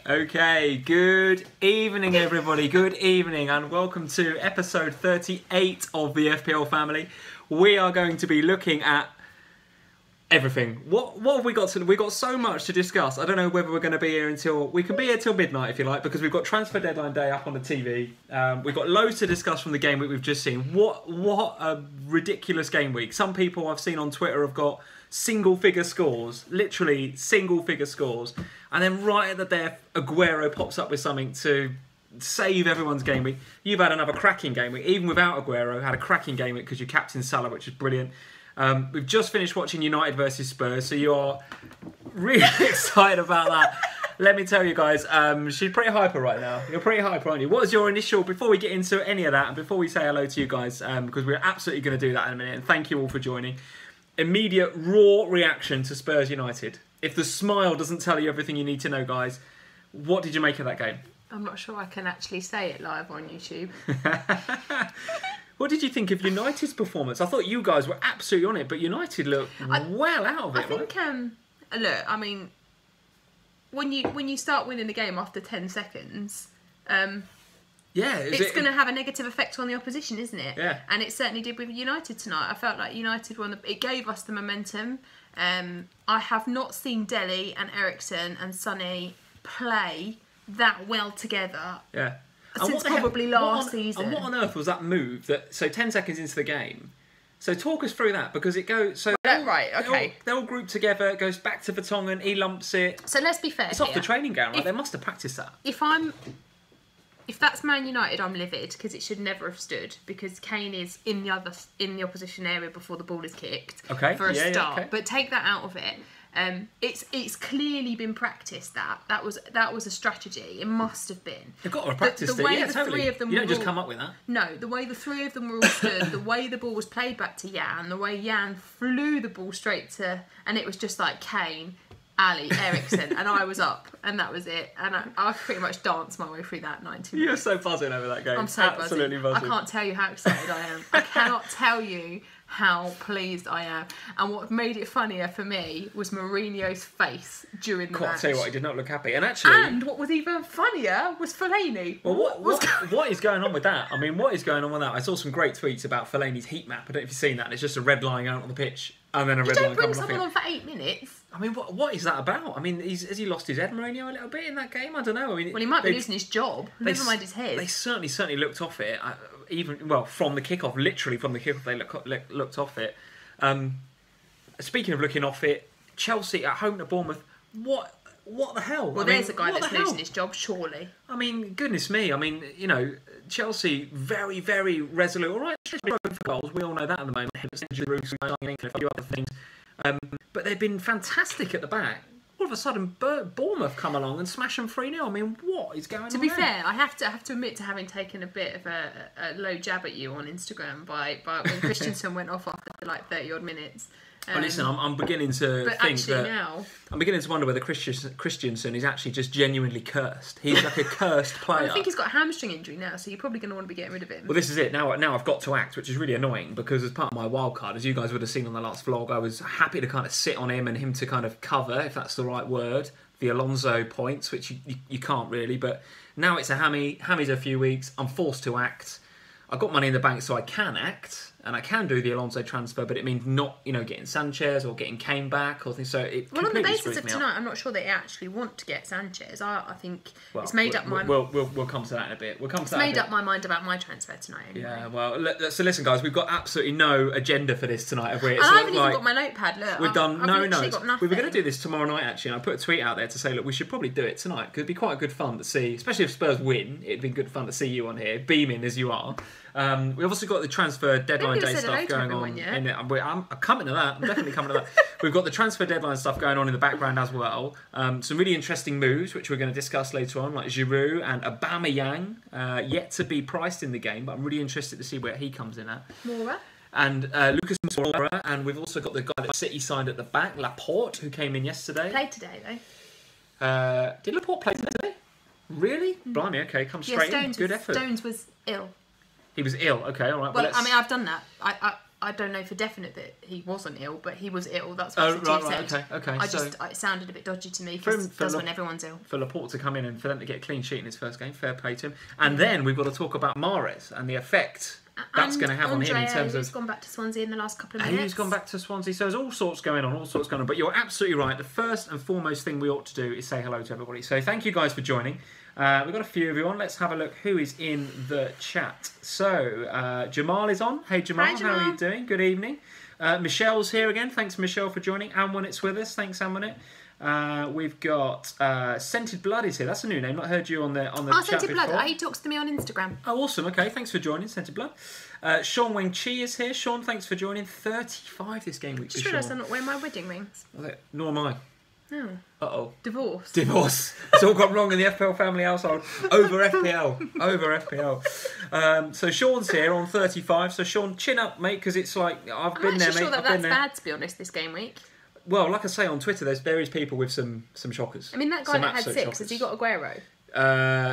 Okay, good evening everybody, good evening and welcome to episode 38 of the FPL family. We are going to be looking at everything. What have we got? We've got so much to discuss. I don't know whether we're going to be here until... We can be here till midnight if you like, because we've got transfer deadline day up on the TV. We've got loads to discuss from the game week we've just seen. What a ridiculous game week. Some people I've seen on Twitter have got single-figure scores, literally single-figure scores. And then right at the death, Aguero pops up with something to save everyone's game week. You've had another cracking game week. Even without Aguero, had a cracking game week because you captained Salah, which is brilliant. We've just finished watching United versus Spurs, so you are really excited about that. Let me tell you guys, she's pretty hyper right now. You're pretty hyper, aren't you? What was your initial, before we get into any of that, and before we say hello to you guys, because we're absolutely going to do that in a minute, and thank you all for joining, immediate raw reaction to Spurs United. If the smile doesn't tell you everything you need to know, guys, what did you make of that game? I'm not sure I can actually say it live on YouTube. What did you think of United's performance? I thought you guys were absolutely on it, but United looked well out of it. I think, look, I mean, when you start winning the game after 10 seconds, it's going to have a negative effect on the opposition, isn't it? Yeah. And it certainly did with United tonight. I felt like United won. It gave us the momentum. I have not seen Dele and Eriksen and Sonny play that well together. Yeah. Since probably last season. And what on earth was that move? So 10 seconds into the game. So talk us through that, because it goes... So right, okay. They're all grouped together, it goes back to Vertonghen, he lumps it. So let's be fair. It's off the training ground, right? They must have practiced that. If that's Man United, I'm livid, because it should never have stood, because Kane is in the opposition area before the ball is kicked for a start. Yeah, okay. But take that out of it. It's clearly been practiced. That was a strategy. It must have been. They've got to have practiced it. Yeah, totally. You don't just come up with that. No, the way the three of them were all stood, the way the ball was played back to Jan, the way Jan flew the ball straight to, and it was just like Kane, Ali, Eriksen, and I was up, and that was it. And I pretty much danced my way through that 90 minutes. You're so buzzing over that game. I'm so absolutely buzzing. I can't tell you how excited I am. I cannot tell you how pleased I am. And what made it funnier for me was Mourinho's face during the match. I'll tell you what, he did not look happy. And what was even funnier was Fellaini. Well, what is going on with that? I mean, what is going on with that? I saw some great tweets about Fellaini's heat map. I don't know if you've seen that. And it's just a red line out on the pitch, and then a red line coming off it. You don't bring someone on for 8 minutes. I mean, what is that about? I mean, has he lost his head, Mourinho, a little bit in that game? I don't know. I mean, well, he might be losing his job. Never mind his head. They certainly looked off it. From the kickoff, literally from the kickoff, they looked off it. Speaking of looking off it, Chelsea at home to Bournemouth. What the hell? Well, there's a guy that's losing his job, surely. I mean, goodness me. I mean, Chelsea very, very resolute. All right, goals. We all know that at the moment. A few other things. But they've been fantastic at the back. All of a sudden, Bournemouth come along and smash them 3-0. I mean, what is going on? To be fair, I have to admit to having taken a bit of a low jab at you on Instagram by when Christensen went off after like 30 odd minutes. Well, listen, I'm beginning to think that I'm beginning to wonder whether Christensen is actually just genuinely cursed. He's like a cursed player. Well, I think he's got a hamstring injury now, so you're probably going to want to be getting rid of him. Well, this is it. Now I've got to act, which is really annoying, because as part of my wildcard, as you guys would have seen on the last vlog, I was happy to kind of sit on him and him to kind of cover, if that's the right word, the Alonso points, which you can't really. But now it's a hammy. Hammy's a few weeks. I'm forced to act. I've got money in the bank, so I can act, and I can do the Alonso transfer, but it means not, getting Sanchez or getting Kane back or things. So it on the completely basis screws of me tonight, up. I'm not sure they actually want to get Sanchez. I think it's made up my. We'll come to that in a bit. It's made up my mind about my transfer tonight. Anyway. Yeah. Well, so listen, guys, we've got absolutely no agenda for this tonight, have we? And I haven't even got my notepad. Look, we've done no notes. We were going to do this tomorrow night actually, and I put a tweet out there to say, look, we should probably do it tonight because it'd be quite good fun to see, especially if Spurs win. It'd be good fun to see you on here, beaming as you are. We've also got the transfer deadline day stuff going on. I'm coming to that. I'm definitely coming to that. We've got the transfer deadline stuff going on in the background as well. Some really interesting moves, which we're going to discuss later on, like Giroud and Aubameyang, yet to be priced in the game, but I'm really interested to see where he comes in at. Moura. And Lucas Moura, and we've also got the guy that City signed at the back, Laporte, who came in yesterday. Played today, though. Did Laporte play today? Really? Blimey, okay, come straight in. Good effort. Stones was ill. He was ill. Okay, all right. Well, I mean, I've done that. I don't know for definite that he wasn't ill, but he was ill. That's what Steve said. Okay. It sounded a bit dodgy to me because that's when everyone's ill. For Laporte to come in and for them to get a clean sheet in his first game, fair play to him. And then we've got to talk about Mahrez and the effect that's going to have on him in terms of... He's gone back to Swansea in the last couple of minutes. He's gone back to Swansea, so there's all sorts going on. But you're absolutely right. The first and foremost thing we ought to do is say hello to everybody. So thank you guys for joining. We've got a few of you on. Let's have a look who is in the chat. So, Jamal is on. Hey, Jamal. Hi, Jamal. How are you doing? Good evening. Michelle's here again. Thanks, Michelle, for joining. Anwanit's with us. Thanks, Anwanit. We've got Scented Blood is here. That's a new name. Not heard you on the chat Scented before. Blood. He talks to me on Instagram. Oh, awesome. Okay, thanks for joining, Scented Blood. Sean Weng Chi is here. Sean, thanks for joining. 35 this game week. Just realised I'm not wearing my wedding rings. Nor am I. No. Uh-oh. Divorce. It's all gone wrong in the FPL family household. Over FPL. So Sean's here on 35. So Sean, chin up, mate, because it's like, I've been there, mate. I'm sure that's bad, to be honest, this game week. Well, like I say on Twitter, there is people with some shockers. I mean, that guy that had 6, shockers. Has he got Aguero?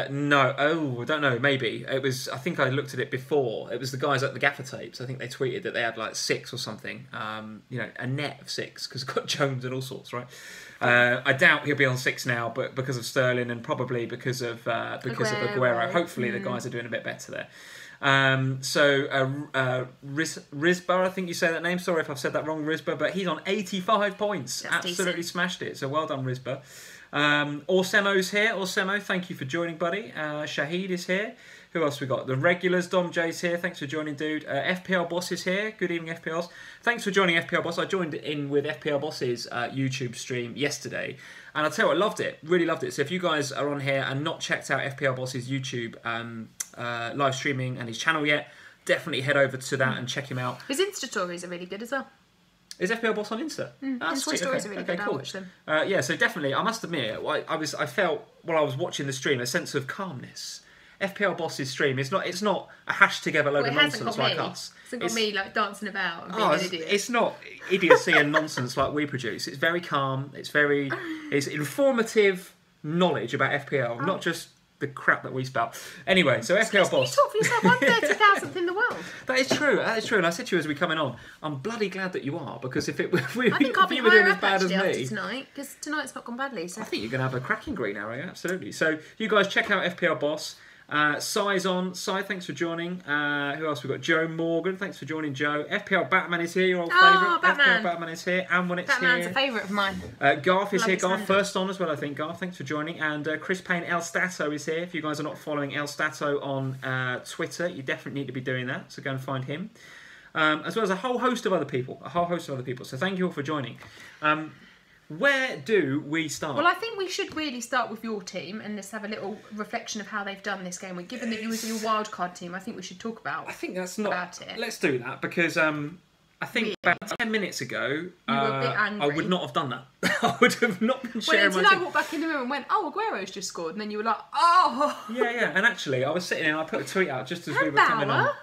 No. Oh, I don't know. Maybe. I think I looked at it before. It was the guys at the Gaffer Tapes. I think they tweeted that they had like 6 or something. A net of 6 because got Jones and all sorts, right? I doubt he'll be on 6 now, but because of Sterling and probably because of Aguero. Hopefully the guys are doing a bit better there. Rizba, I think you say that name. Sorry if I've said that wrong, Rizba, but he's on 85 points. That's absolutely decent. Smashed it. So well done, Rizba. Orsemo's here. Orsemo, thank you for joining, buddy. Shahid is here. Who else we got? The regulars. Dom J's here. Thanks for joining, dude. FPL Boss is here. Good evening, FPLs. Thanks for joining, FPL Boss. I joined in with FPL Boss's YouTube stream yesterday, and I'll tell you what, I loved it. Really loved it. So if you guys are on here and not checked out FPL Boss's YouTube live streaming and his channel yet, definitely head over to that and check him out. His Insta stories are really good as well. Is FPL Boss on Insta? Insta stories are really good. Cool. I'll watch them. Yeah, so definitely, I must admit, I felt while I was watching the stream a sense of calmness. FPL Boss's stream, it's not a hash together load of nonsense like us. It hasn't got me like dancing about and being an idiot. It's not idiocy and nonsense like we produce. It's very calm. It's informative knowledge about FPL, not just the crap that we spout. Anyway, so FPL Boss. You talk for yourself. I'm 30,000th in the world. That is true. And I said to you as we coming on, I'm bloody glad that you are, because if you were I'll be doing as bad as after me tonight, because tonight's not gone badly. So. I think you're going to have a cracking green arrow, absolutely. So you guys check out FPL Boss. Sai's on. Sai, thanks for joining. Who else we got? Joe Morgan, thanks for joining, Joe. FPL Batman is here, your old favourite. Batman. FPL Batman is here, and when it's Batman's here. a favourite of mine. Garth is Love here. his Garth hand. first on as well, I think. Garth, thanks for joining. And Chris Payne El Stato is here. If you guys are not following El Stato on Twitter, you definitely need to be doing that. So go and find him. As well as a whole host of other people. So thank you all for joining. Where do we start? Well, I think we should really start with your team and let's have a little reflection of how they've done this game week. Given that you was your wildcard team, I think we should talk about. I think that's not. About it. Let's do that because I think about 10 minutes ago, You were a bit angry. I would not have done that. I would have not been Well, sharing my until I team. walked back in the room and went, "Oh, Aguero's just scored," and then you were like, "Oh." Yeah. And actually, I was sitting there and I put a tweet out just as we And were coming on. Bauer.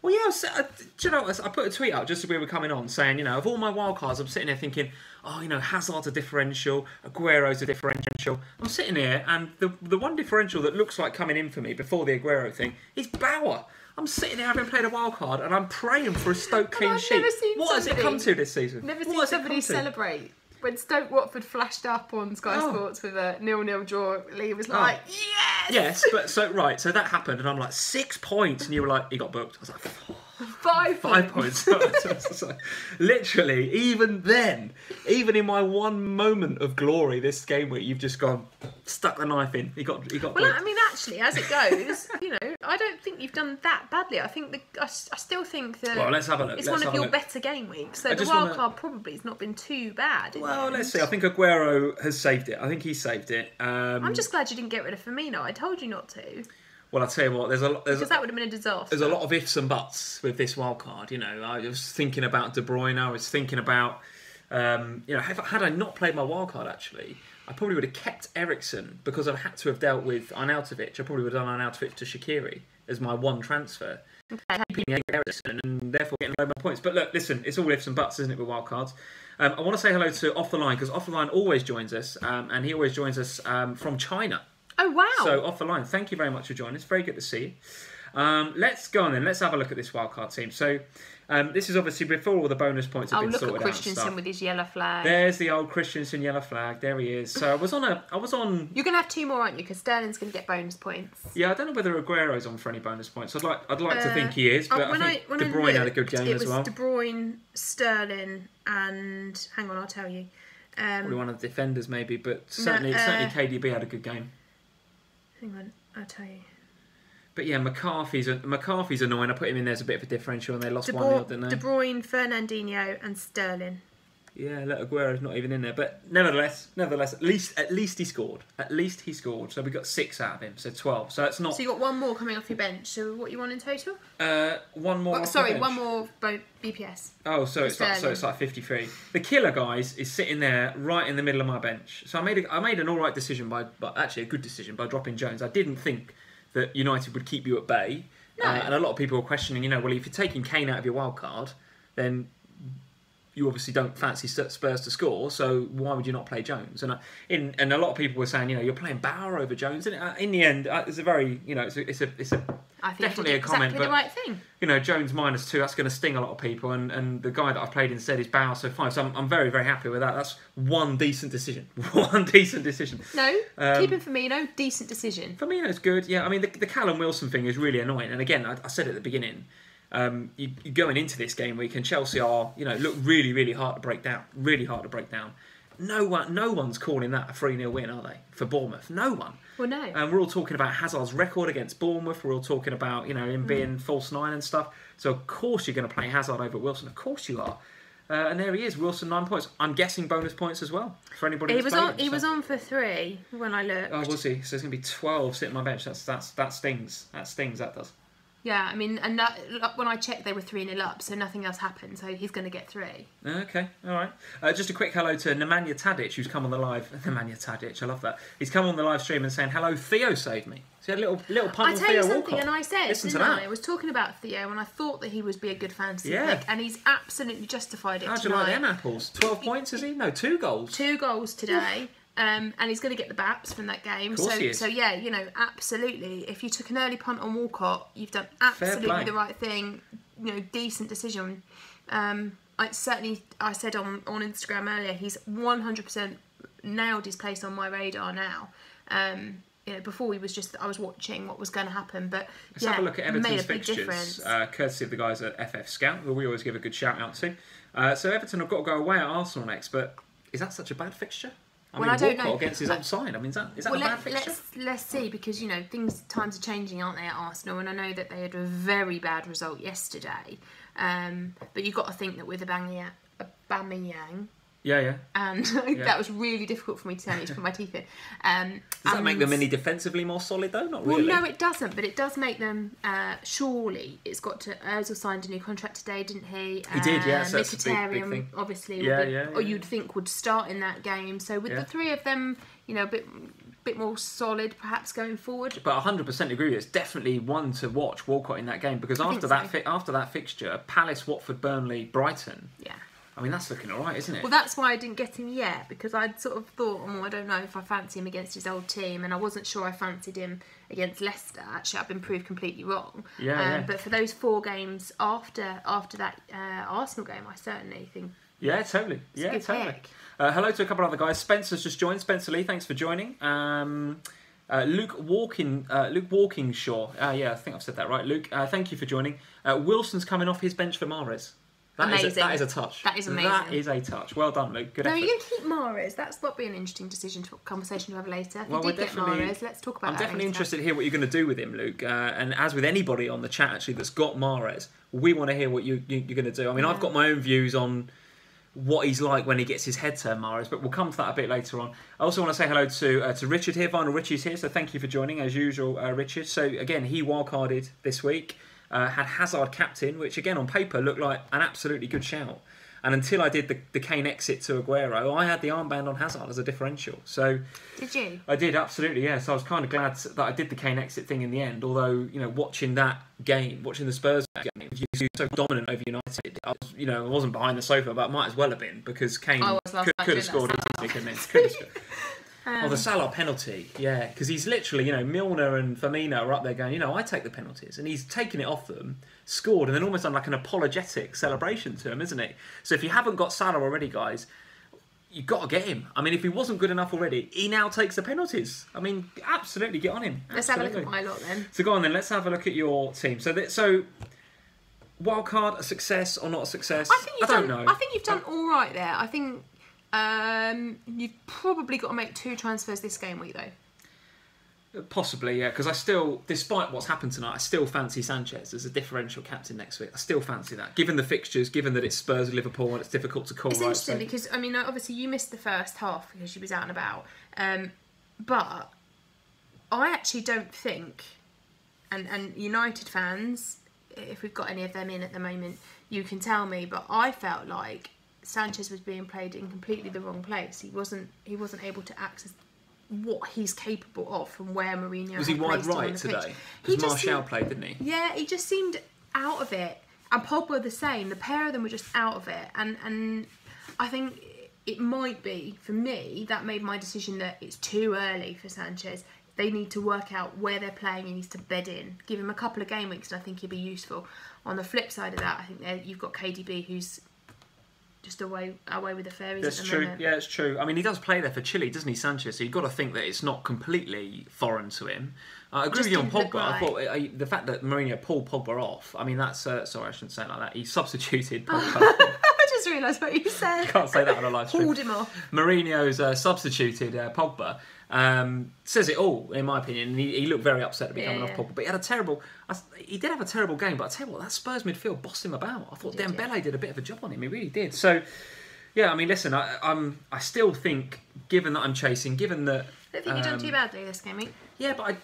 Well, yeah, do you know what? I put a tweet out just as we were coming on saying, of all my wildcards, I'm sitting there thinking, Hazard's a differential, Aguero's a differential. I'm sitting here and the one differential that looks like coming in for me before the Aguero thing is Bauer. I'm sitting there having played a wildcard and I'm praying for a Stoke clean I've sheet. never seen What has it come to this season? Never What seen has it somebody come to? celebrate. When Stoke Watford flashed up on Sky Sports with a 0-0 draw, Lee was like, "Yes!" Yes, but so that happened and I'm like, 6 points, and you were like, he got booked. I was like, 5 points. So, literally, even in my one moment of glory this game week, you've just stuck the knife in. He got Well, booked. I mean, actually, as it goes, I don't think you've done that badly. I think I still think that. Well, let's have a look. It's one of your better game weeks, so the just wild card probably has not been too bad. Well, let's see. I think Aguero has saved it. I think he saved it. I'm just glad you didn't get rid of Firmino. I told you not to. Well, I'll tell you what. Because that would have been a disaster. There's a lot of ifs and buts with this wild card. I was thinking about De Bruyne. I was thinking about, had I not played my wild card, actually, I probably would have kept Eriksen because I've had to have dealt with Arnautovic. I probably would have done Arnautovic to Shaqiri as my one transfer. Okay. Keeping Eriksen and therefore getting low my points. But look, listen, it's all ifs and buts, isn't it, with wild cards? I want to say hello to Off the Line because Off the Line always joins us, and he always joins us from China. Oh, wow. So, Off the Line, thank you very much for joining us. Very good to see you. Let's go on then. Let's have a look at this wildcard team. So this is obviously before all the bonus points have been sorted out. Look at Christensen with his yellow flag. There's the old Christensen yellow flag. There he is. So I was on. You're going to have 2 more, aren't you? Because Sterling's going to get bonus points. Yeah, I don't know whether Aguero's on for any bonus points. I'd like to think he is, but I think De Bruyne had a good game as well. It was De Bruyne, Sterling, and hang on, I'll tell you. Probably one of the defenders, maybe, but certainly KDB had a good game. Hang on, I'll tell you. But yeah, McCarthy's annoying. I put him in there as a bit of a differential, and they lost 1-0, didn't they? De Bruyne, Fernandinho, and Sterling. Yeah, Aguero's not even in there, but nevertheless, at least he scored. At least he scored. So we got 6 out of him, so 12. So it's not. So you got 1 more coming off your bench. So what you want in total? 1 more. One more BPS. Oh, so it's like 53. The killer, guys, is sitting there right in the middle of my bench. So I made an all right decision but actually a good decision by dropping Jones. I didn't think that United would keep you at bay, and a lot of people were questioning. Well, if you're taking Kane out of your wild card, then you obviously don't fancy Spurs to score, so why would you not play Jones? And a lot of people were saying, you're playing Bauer over Jones. And in the end, it's a very, it's definitely a comment. Exactly the right thing. Jones -2, that's going to sting a lot of people. And the guy that I've played instead is Bauer, so 5. So I'm very, very happy with that. That's one decent decision. One decent decision. No, keep him Firmino, decent decision. Firmino's good. Yeah, I mean the Callum Wilson thing is really annoying. And again, I said at the beginning. You're going into this game week, and Chelsea are, look really, really hard to break down. Really hard to break down. No one's calling that a 3-0 win, are they? For Bournemouth, no one. Well, no. And we're all talking about Hazard's record against Bournemouth. We're all talking about him being false 9 and stuff. So of course you're going to play Hazard over Wilson. Of course you are. And there he is, Wilson 9 points. I'm guessing bonus points as well for anybody. He was on for 3 when I looked. Oh, was he? So there's going to be 12 sitting on my bench. That stings. That does. Yeah, I mean, and when I checked, they were 3-0 up, so nothing else happened. So he's going to get 3. Okay, all right. Just a quick hello to Nemanja Tadic, who's come on the live. Nemanja Tadic, I love that. He's come on the live stream and saying, "Hello, Theo saved me." So he had a little punt on Theo Walcott. I tell you something, and I said, listen to that. I was talking about Theo, and I thought that he would be a good fantasy pick, and he's absolutely justified it. How'd you like them apples? 12 points, is he? No, 2 goals. 2 goals today. And he's going to get the baps from that game. Of course he is. So yeah, absolutely. If you took an early punt on Walcott, you've done absolutely the right thing. Decent decision. I said on Instagram earlier, he's 100% nailed his place on my radar now. Before I was watching what was going to happen, but let's have a look at Everton's fixtures, courtesy of the guys at FF Scout, who we always give a good shout out to. So Everton have got to go away at Arsenal next, but is that such a bad fixture? I don't know. Against his own side. I mean, is that a bad fixture? Let's see, because times are changing, aren't they, at Arsenal? And I know that they had a very bad result yesterday. But you've got to think that with Aubameyang. Yeah. And that was really difficult for me to tell you to put my teeth in. Does that make them any defensively more solid though? Not really. Well, no, it doesn't. But it does make them. Surely, it's got to. Ozil signed a new contract today, didn't he? He did. Yeah. So that's a big thing. Obviously, or you'd think would start in that game. So with the 3 of them, a bit more solid, perhaps going forward. But 100% agree. It's definitely one to watch, Walcott, in that game, because after that fixture, Palace, Watford, Burnley, Brighton. Yeah. I mean, that's looking all right, isn't it? Well, that's why I didn't get him yet, because I'd sort of thought, I don't know if I fancy him against his old team, and I wasn't sure I fancied him against Leicester. Actually, I've been proved completely wrong. Yeah. But for those 4 games after that Arsenal game, I certainly think. Yeah, totally. Hello to a couple of other guys. Spencer's just joined. Spencer Lee, thanks for joining. Luke Walkingshaw. I think I've said that right. Luke, thank you for joining. Wilson's coming off his bench for Mahrez. Amazing. That is a touch. That is amazing. That is a touch. Well done, Luke. Good effort. No, you're going to keep Mahrez. That's what be an interesting conversation to have later. If you did get Mahrez, let's talk about that. I'm definitely interested to hear what you're going to do with him, Luke. And as with anybody on the chat, actually, that's got Mahrez, we want to hear what you're going to do. I mean, I've got my own views on what he's like when he gets his head turned, Mahrez, but we'll come to that a bit later on. I also want to say hello to Richard here. Vinyl Richie's here, so thank you for joining, as usual, Richard. So, again, he wildcarded this week. Had Hazard captain, which again on paper looked like an absolutely good shout. And until I did the Kane exit to Aguero, I had the armband on Hazard as a differential. So did you? I did, absolutely, yeah. So I was kind of glad that I did the Kane exit thing in the end. Although, watching that game, watching the Spurs game, he was so dominant over United. I wasn't behind the sofa, but I might as well have been, because Kane could have scored easily, couldn't he? The Salah penalty, yeah, because he's literally, Milner and Firmino are up there going, I take the penalties, and he's taken it off them, scored, and then almost done like an apologetic celebration to him, isn't he? So if you haven't got Salah already, guys, you've got to get him. I mean, if he wasn't good enough already, he now takes the penalties. I mean, absolutely get on him. Let's have a look at my lot then. So go on then, let's have a look at your team. So wildcard, a success or not a success? I don't know. I think you've done all right there. I think you've probably got to make 2 transfers this game week though. Possibly, yeah, because I still, despite what's happened tonight, I still fancy Sanchez as a differential captain next week. I still fancy that, given the fixtures, given that it's Spurs and Liverpool and it's difficult to call. It's interesting because, I mean, obviously you missed the first half because you was out and about, but I actually don't think, and United fans, if we've got any of them in at the moment, you can tell me, but I felt like Sanchez was being played in completely the wrong place. He wasn't able to access what he's capable of from where Mourinho was he wide right today? Because Martial played, didn't he? Yeah, he just seemed out of it. And Pogba the same. The pair of them were just out of it. And I think it might be, for me, that made my decision that it's too early for Sanchez. They need to work out where they're playing. He needs to bed in. Give him a couple of game weeks and I think he'll be useful. On the flip side of that, I think you've got KDB who's just away with the fairies. That's true. Moment. Yeah, it's true. I mean, he does play there for Chile, doesn't he, Sanchez? So you've got to think that it's not completely foreign to him. I agree with you on Pogba. Right. I thought the fact that Mourinho pulled Pogba off. I mean, that's sorry, I shouldn't say it like that. He substituted Pogba. I just realised what you said. Can't say that on a live stream. Pulled him off. Mourinho's substituted Pogba. Says it all, in my opinion. He looked very upset to be coming off Pogba, but he did have a terrible game. But I tell you what, that Spurs midfield bossed him about. I thought Dembele did a bit of a job on him. He really did. So, yeah, I mean, listen, I still think, given that I'm chasing, given that I don't think you've done too badly this game, mate. Yeah, but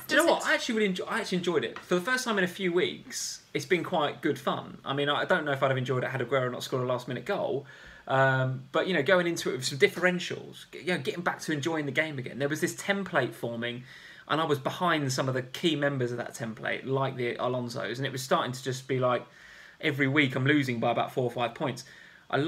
do you know what? I actually enjoyed it. For the first time in a few weeks, it's been quite good fun. I mean, I don't know if I'd have enjoyed it had Aguero not scored a last-minute goal. But going into it with some differentials, getting back to enjoying the game again. There was this template forming, and I was behind some of the key members of that template, like the Alonsos, and it was starting to just be like every week I'm losing by about 4 or 5 points. I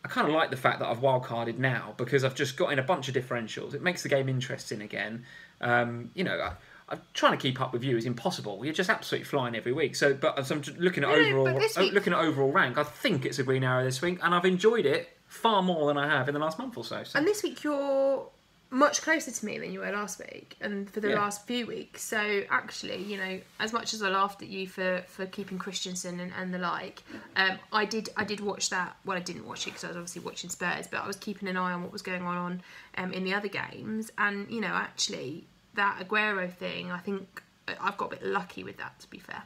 kind of like the fact that I've wildcarded now because I've just got in a bunch of differentials. It makes the game interesting again. I'm trying to keep up with you is impossible. You're just absolutely flying every week. So I'm looking at overall rank. I think it's a green arrow this week, and I've enjoyed it far more than I have in the last month or so. And this week you're much closer to me than you were last week, and for the last few weeks. So actually, as much as I laughed at you for keeping Christensen and the like, I did watch that. Well, I didn't watch it because I was obviously watching Spurs, but I was keeping an eye on what was going on in the other games, and actually. That Aguero thing, I think I've got a bit lucky with that, to be fair.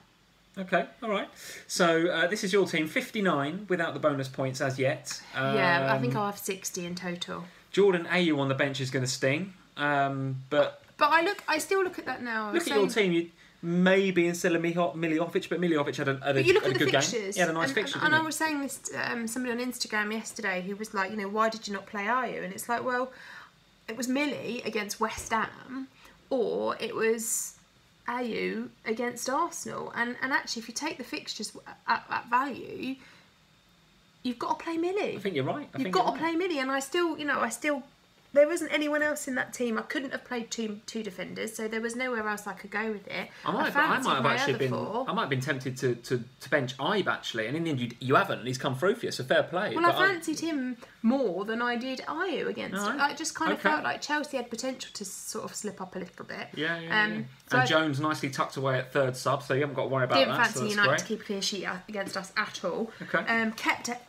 Okay, all right. So this is your team, 59 without the bonus points as yet. I think I'll have 60 in total. Jordan Ayew on the bench is going to sting, but I still look at that now. Look at your team. You maybe instead of Miljovic, but Miljovic had a good game. He had a nice fixture. And I was saying this to somebody on Instagram yesterday who was like, why did you not play Ayew? And it's like, well, it was Millie against West Ham. Or it was Ayew against Arsenal. And actually, if you take the fixtures at value, you've got to play Millie. I think you're right. You've got to play Millie. And I still, there wasn't anyone else in that team. I couldn't have played two defenders, so there was nowhere else I could go with it. I might have been tempted to bench Ibe actually, and in the end you haven't, and he's come through for you, so fair play. Well, I fancied him more than I did Ayew against. I just kind of felt like Chelsea had potential to sort of slip up a little bit. Yeah. And Jones nicely tucked away at third sub, so you haven't got to worry about that. Didn't fancy United to keep a clean sheet against us at all. Okay.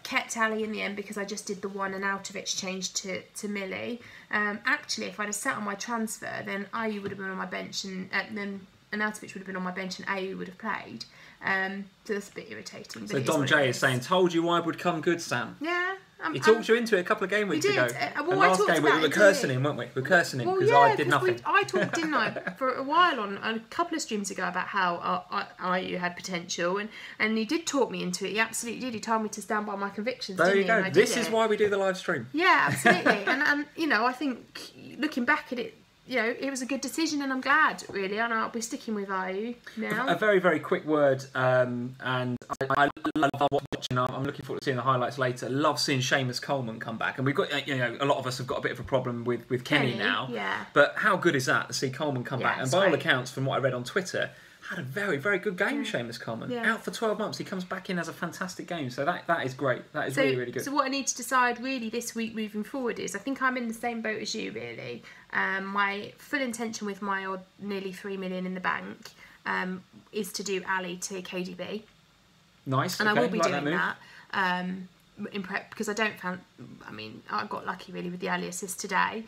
Kept Ali in the end because I just did the one and Arnautovic change to Millie. Actually, if I'd have sat on my transfer, then Ayew would have been on my bench, and then Arnautovic would have been on my bench, and Ayew would have played. So that's a bit irritating. So Dom J is saying, "Told you Ibe would come good, Sam." Yeah. He talked you into it a couple of game weeks ago. Well, and last game we were cursing him, weren't we? We were cursing him because I did nothing. I talked, didn't I, for a while on a couple of streams ago about how Ayew had potential, and he did talk me into it. He absolutely did. He told me to stand by my convictions. There you go. This is why we do the live stream. Yeah, absolutely. and I think looking back at it it was a good decision, and I'm glad, really, and I'll be sticking with Ayew now. A very, very quick word, and I love watching. I'm looking forward to seeing the highlights later. Love seeing Seamus Coleman come back, and we've got a lot of us have got a bit of a problem with Kenny now. Yeah. But how good is that to see Coleman come back? And by all great. accounts, from what I read on Twitter, had a very, very good game. Seamus Coleman out for 12 months. He comes back in as a fantastic game. So that is great. That is really, really good. So what I need to decide really this week moving forward is, I think I'm in the same boat as you, really. My full intention with my nearly 3 million in the bank is to do Ali to KDB. Nice. And okay. I will be like doing that. In prep, because I got lucky really with the Ali assist today.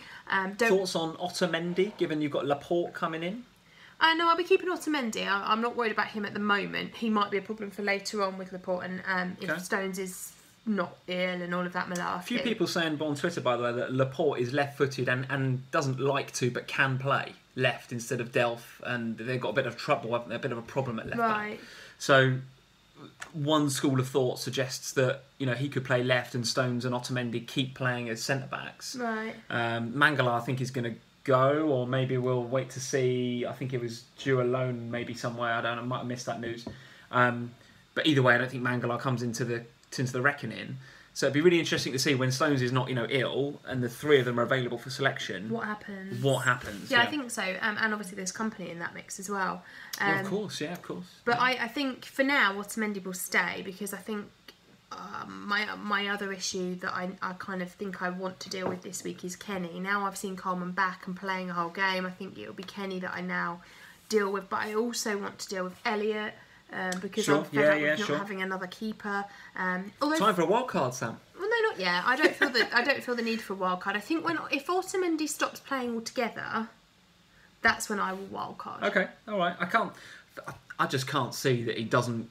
Thoughts on Otamendi, given you've got Laporte coming in? No, I'll be keeping Otamendi. I'm not worried about him at the moment. He might be a problem for later on with Laporte, and if Stones is not ill and all of that malarkey. A few people saying on Twitter, by the way, that Laporte is left-footed and doesn't like to, but can play left instead of Delph, and they've got a bit of trouble, haven't they? A bit of a problem at left back. So one school of thought suggests that he could play left, and Stones and Otamendi keep playing as centre backs. Right. Mangala, I think, is going to go, or maybe we'll wait to see. I think it was due a loan maybe somewhere. I don't know, I might have missed that news. But either way, I don't think Mangala comes into the reckoning. So it'd be really interesting to see when Stones is not ill and the three of them are available for selection. What happens? Yeah, I think so. And obviously there's company in that mix as well. Of course. But I think for now Otamendi will stay, because I think my other issue that I kind of think I want to deal with this week is Kenny. Now I've seen Coleman back and playing a whole game, I think it'll be Kenny that I now deal with. But I also want to deal with Elliot, because I'm fed up with not having another keeper. Time for a wild card, Sam. Well, no, not yet. I don't feel the need for a wild card. I think if Otamendi stops playing altogether, that's when I will wild card. Okay, all right. I just can't see that he doesn't.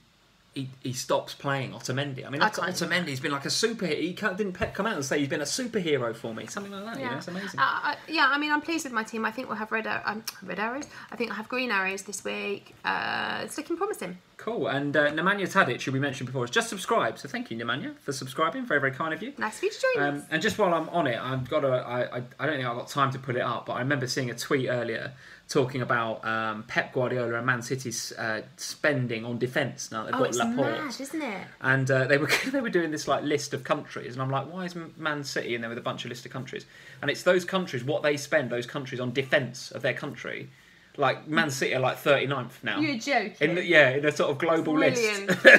He stops playing Otamendi. I mean, Otamendi's been like a superhero. He didn't come out and say he's been a superhero for me. Something like that. Yeah. It's amazing. I mean, I'm pleased with my team. I think we'll have red arrows. I think I'll have green arrows this week. It's looking promising. Cool. And Nemanja Tadic, who we mentioned before, has just subscribed. So thank you, Nemanja, for subscribing. Very, very kind of you. Nice of you to join us. And just while I'm on it, I don't think I've got time to put it up, but I remember seeing a tweet earlier talking about Pep Guardiola and Man City's spending on defence. Now they've got Laporte, mad, isn't it? And they were doing this like list of countries, and I'm like, why is Man City in there with a bunch of list of countries? And it's those countries, what they spend those countries on defence of their country. Like Man City are like 39th now. You're joking. In a sort of global list.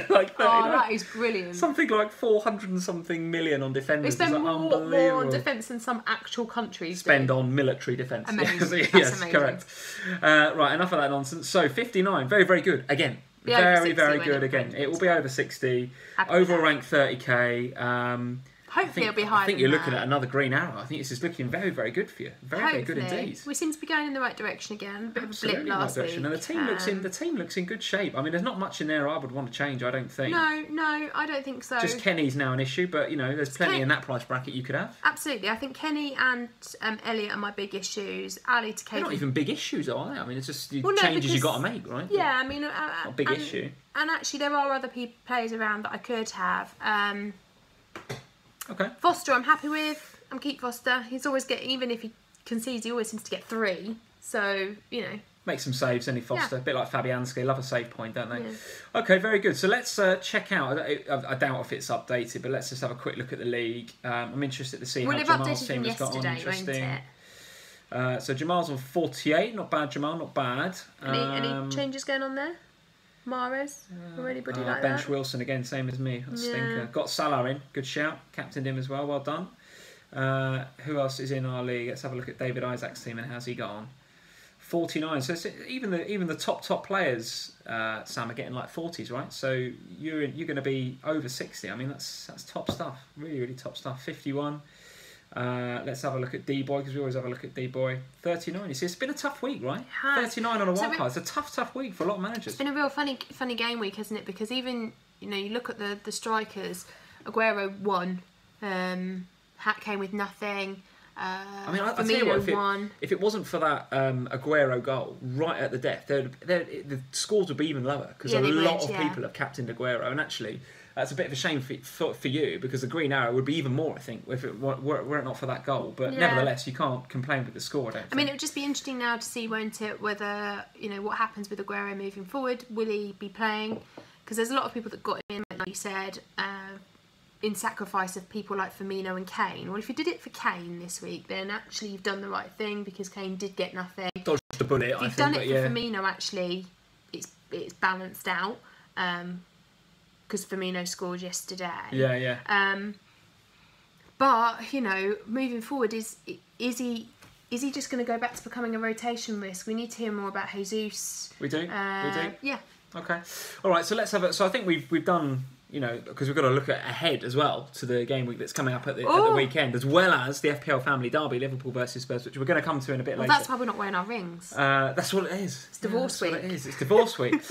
Like 39. Oh, that is brilliant. Something like 400 and something million on defenders. They spend more on defence than some actual countries spend on military defence. Amazing. Yes, amazing. Correct. Right, enough of that nonsense. So 59, very, very good. Again, very, very good again. It will be over 60. Overall rank 30k. Hopefully it'll be higher. I think you're looking at another green arrow. I think this is looking very, very good for you. Very good indeed. We seem to be going in the right direction again. A bit Absolutely of a blip last week. And the team looks in good shape. I mean, there's not much in there I would want to change, I don't think. No, I don't think so. Just Kenny's now an issue, but there's plenty in that price bracket you could have. Absolutely. I think Kenny and Elliot are my big issues. Ali to KDB. They're not even big issues, are they? I mean, it's just changes you've got to make, right? Yeah, I mean... not a big issue. And actually, there are other players around that I could have. Okay. Foster, I'm happy with. I'm keep Foster. He's always even if he concedes, he always seems to get 3. So, Make some saves, any Foster. A bit like Fabianski. Love a save point, don't they? Yeah. Okay, very good. So let's check out. I doubt if it's updated, but let's just have a quick look at the league. I'm interested to see how Jamal's team has got on. Interesting. So Jamal's on 48. Not bad, Jamal. Not bad. Any changes going on there? Mahrez or anybody like Bench that? Wilson again, same as me. That's stinker. Got Salah in. Good shout. Captained him as well. Well done. Who else is in our league? Let's have a look at David Isaac's team and how's he got on. 49. So even the top players, Sam, are getting like 40s, right? So you're going to be over 60. I mean that's top stuff. Really, really top stuff. 51. Let's have a look at D-Boy, because we always have a look at D-Boy. 39. You see, it's been a tough week, right? 39 on a wild card. It's a tough week for a lot of managers. It's been a real funny game week, hasn't it? Because even, you look at the strikers, Aguero won, Hat came with nothing. I mean, I'll tell you what, if it wasn't for that Aguero goal right at the death, the scores would be even lower, because a lot of people have captained Aguero, and actually That's a bit of a shame for you, because the green arrow would be even more, I think, if it were it not for that goal. But nevertheless, you can't complain with the score, I don't think. I mean, it would just be interesting now to see, won't it, whether, what happens with Aguero moving forward. Will he be playing? Because there's a lot of people that got him in, like you said, in sacrifice of people like Firmino and Kane. Well, if you did it for Kane this week, then actually you've done the right thing, because Kane did get nothing. Dodged the bullet, if you've done it for Firmino, actually, it's balanced out. Because Firmino scored yesterday. Yeah. But moving forward, is he just going to go back to becoming a rotation risk? We need to hear more about Jesus. We do. Yeah. Okay. All right. So let's have it. So I think we've done. Because we've got to look ahead as well to the game week that's coming up at the weekend, as well as the FPL family derby, Liverpool versus Spurs, which we're going to come to in a bit later. That's why we're not wearing our rings. That's what it is. It's divorce week. That's what it is. It's divorce week.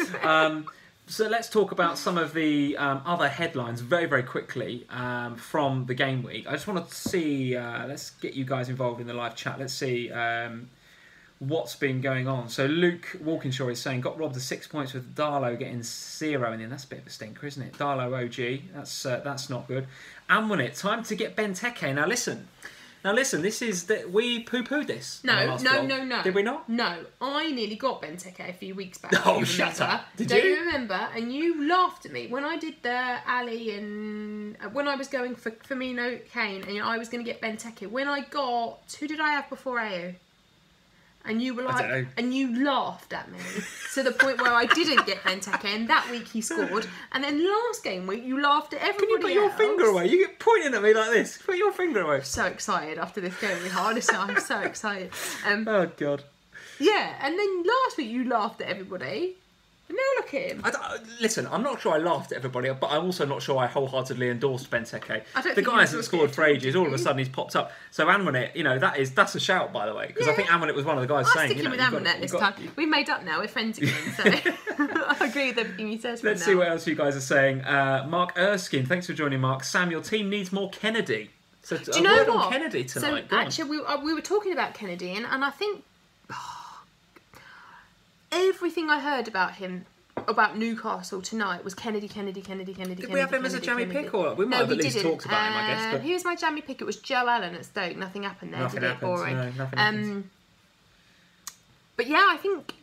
So let's talk about some of the other headlines very, very quickly from the game week. I just want to see, let's get you guys involved in the live chat. Let's see what's been going on. So Luke Walkinshaw is saying, got robbed of 6 points with Darlow getting 0 in the end. That's a bit of a stinker, isn't it? Darlow OG, that's not good. And won it. Time to get Benteke. Now listen, this is that we poo-pooed this. No. Did we not? No, I nearly got Benteke a few weeks back. Oh, shut up. Don't you remember? And you laughed at me when I did the Ali and when I was going for Firmino, Kane, and I was going to get Benteke. When I got, who did I have before Ayew? And you were like, and you laughed at me to the point where I didn't get Benteke, and that week he scored. And then last game week, you laughed at everybody else. Can you put your finger away? You get pointing at me like this. Put your finger away. I'm so excited after this game week. Honestly, I'm so excited. Oh God. Yeah, and then last week you laughed at everybody. And now look at him. Listen, I'm not sure I laughed at everybody, but I'm also not sure I wholeheartedly endorsed Benteke. The guy hasn't scored for ages. All of a sudden, he's popped up. So Anwanet, that's a shout, by the way, because I think Anwanet was one of the guys saying. Sticking with Anwanet this time. We've made up now. We're friends again. So I agree with everything you said. Let's see what else you guys are saying. Mark Erskine, thanks for joining, Mark. Sam, your team needs more Kennedy. So do you know what? On Kennedy tonight. So actually, we were talking about Kennedy, and I think everything I heard about him. About Newcastle tonight was Kennedy. Did we have him as a jammy pick, or we might have at least talked about him, I guess? But he was my jammy pick. It was Joe Allen at Stoke. Nothing happened there. Nothing happened. Boring. No, nothing happened. But yeah, I think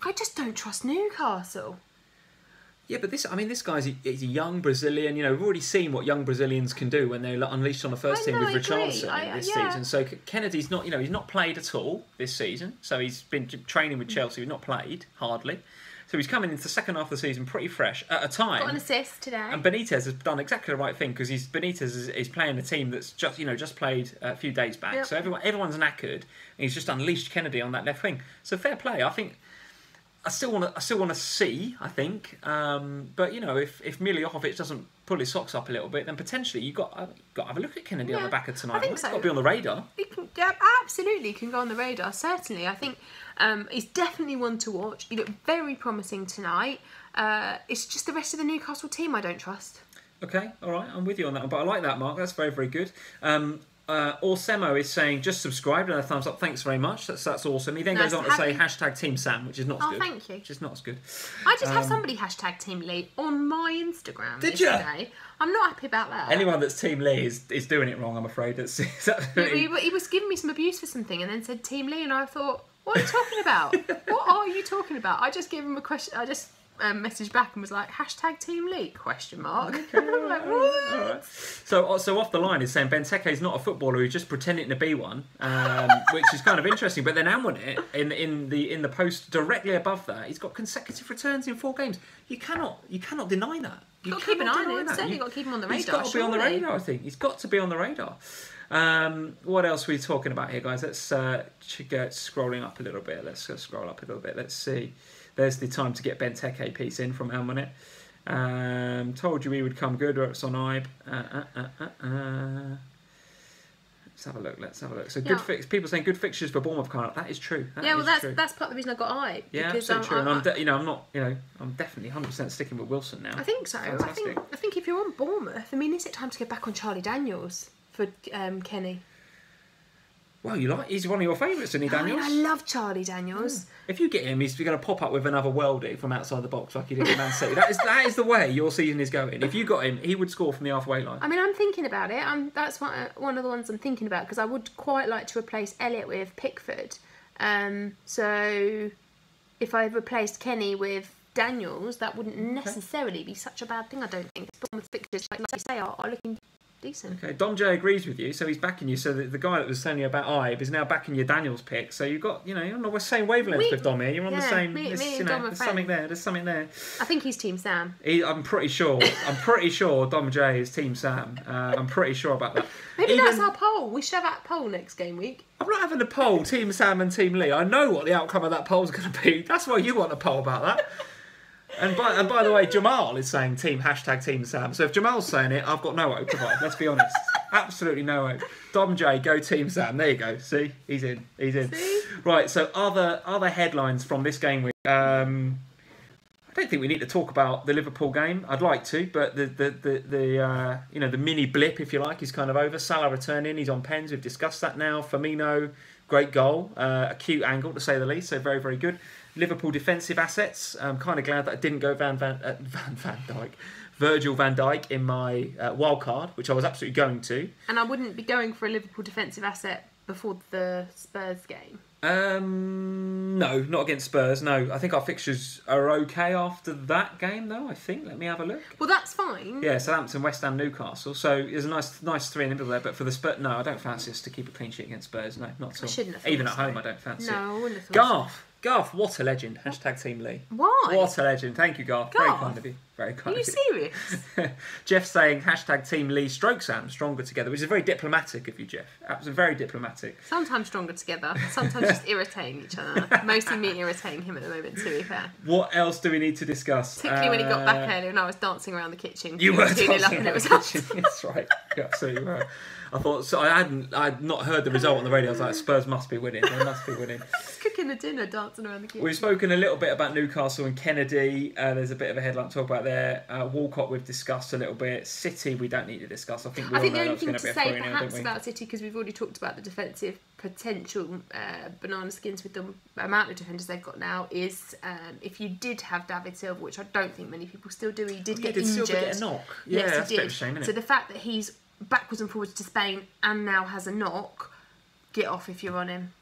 I just don't trust Newcastle. Yeah, but this guy's he's a young Brazilian. We've already seen what young Brazilians can do when they're unleashed on the first team with Richarlison this season. So Kennedy's not, he's not played at all this season. So he's been training with Chelsea. He's not played hardly. So he's coming into the second half of the season pretty fresh at a time. Got an assist today. And Benitez has done exactly the right thing, because Benitez is playing a team that's just played a few days back. Yep. So everyone's knackered, and he's just unleashed Kennedy on that left wing. So fair play. I think I still want to see. I think, but if Miljovic doesn't pull his socks up a little bit, then potentially you've got to have a look at Kennedy on the back of tonight. I think so. It's got to be on the radar. Absolutely can go on the radar. Certainly, I think he's definitely one to watch. He looked very promising tonight. It's just the rest of the Newcastle team I don't trust. Okay, all right, I'm with you on that one. But I like that, Mark. That's very, very good. Orsemo is saying, just subscribed and a thumbs up. Thanks very much. That's awesome. He then goes on to say hashtag Team Sam, which is not as good. Oh, thank you. Which is not as good. I just have somebody hashtag Team Lee on my Instagram yesterday. I'm not happy about that. Anyone that's Team Lee is doing it wrong, I'm afraid. He was giving me some abuse for something and then said Team Lee, and I thought, what are you talking about? What are you talking about? I just gave him a question. I just messaged back and was like, hashtag Team Lee, question mark. Okay, I'm like, what? All right. So off the line is saying Benteke is not a footballer who's just pretending to be one, which is kind of interesting. But then Anwanet in the post directly above that, he's got consecutive returns in 4 games. You cannot deny that. You've got to keep an eye on him. Certainly got to keep him on the radar. He's got to be on the radar, I think. He's got to be on the radar. What else are we talking about here, guys? Let's get scrolling up a little bit. Let's scroll up a little bit. Let's see. There's the time to get Benteke piece in from Almanet. Told you we would come good. It's on Ibe. Let's have a look. So good fix. People saying good fixtures for Bournemouth coming up. That is true. That's part of the reason I got Ibe. Yeah, absolutely true. I'm definitely 100% sticking with Wilson now. I think so. Fantastic. I think if you're on Bournemouth, is it time to get back on Charlie Daniels for Kenny? Well, he's one of your favourites, isn't he, Daniels? I love Charlie Daniels. If you get him, he's going to pop up with another worldie from outside the box like he did at Man City. That is the way your season is going. If you got him, he would score from the halfway line. I mean, I'm thinking about it. That's one of the ones I'm thinking about because I would quite like to replace Elliott with Pickford. So if I replaced Kenny with Daniels, that wouldn't necessarily be such a bad thing, I don't think. Bournemouth fixtures, like you say, are looking decent. Okay, Dom J agrees with you, so he's backing you. So the guy that was telling you about Ibe is now backing your Daniels pick. So you've got, you're on the same wavelength with Dom here. You're on the same. There's something there. There's something there. I think he's Team Sam. I'm pretty sure. Dom J is Team Sam. I'm pretty sure about that. Maybe that's our poll. We should have that poll next game week. I'm not having a poll, Team Sam and Team Lee. I know what the outcome of that poll's going to be. That's why you want a poll about that. And by the way, Jamal is saying Team Sam. So if Jamal's saying it, I've got no hope to fight. Let's be honest. Absolutely no hope. Dom J, go Team Sam. There you go. See? He's in. See? Right, so other headlines from this game week. I don't think we need to talk about the Liverpool game. I'd like to, but the mini blip, if you like, is kind of over. Salah returning. He's on pens. We've discussed that now. Firmino, great goal. A cute angle, to say the least. So very, very good. Liverpool defensive assets. I'm kind of glad that I didn't go Virgil van Dijk in my wildcard, which I was absolutely going to. And I wouldn't be going for a Liverpool defensive asset before the Spurs game. No, not against Spurs. No, I think our fixtures are okay after that game, though. I think. Let me have a look. Well, that's fine. Yeah, Southampton, West Ham, Newcastle. So there's a nice three in the middle there. But for the Spurs, no, I don't fancy us to keep a clean sheet against Spurs. No, not at all. I shouldn't have thought Even at so. home, I don't fancy it. No, I wouldn't have thought Garth, what a legend. # Team Lee. Why? What a legend. Thank you, Garth. Very kind of you. Very kind Are you of you. serious? Jeff saying # Team Lee / Sam stronger together, which is very diplomatic of you, Jeff. Absolutely very diplomatic. Sometimes stronger together. Sometimes just irritating each other. Mostly me irritating him at the moment, to be fair. What else do we need to discuss? Particularly when he got back earlier and I was dancing around the kitchen. You were dancing up and it was up. That's right. You absolutely were. I thought so. I'd not heard the result on the radio. I was like, Spurs must be winning. They must be winning. Just cooking the dinner, dancing around the kitchen. We've spoken a little bit about Newcastle and Kennedy. There's a bit of a headline to talk about there. Walcott we've discussed a little bit. City we don't need to discuss. I think the only thing to say perhaps about City, because we've already talked about the defensive potential banana skins with the amount of defenders they've got now, is if you did have David Silva, which I don't think many people still do, he did get injured. Silva get a knock? Yeah, yes, that's he did. A bit of a shame, isn't it? So the fact that he's backwards and forwards to Spain and now has a knock, get off if you're on him.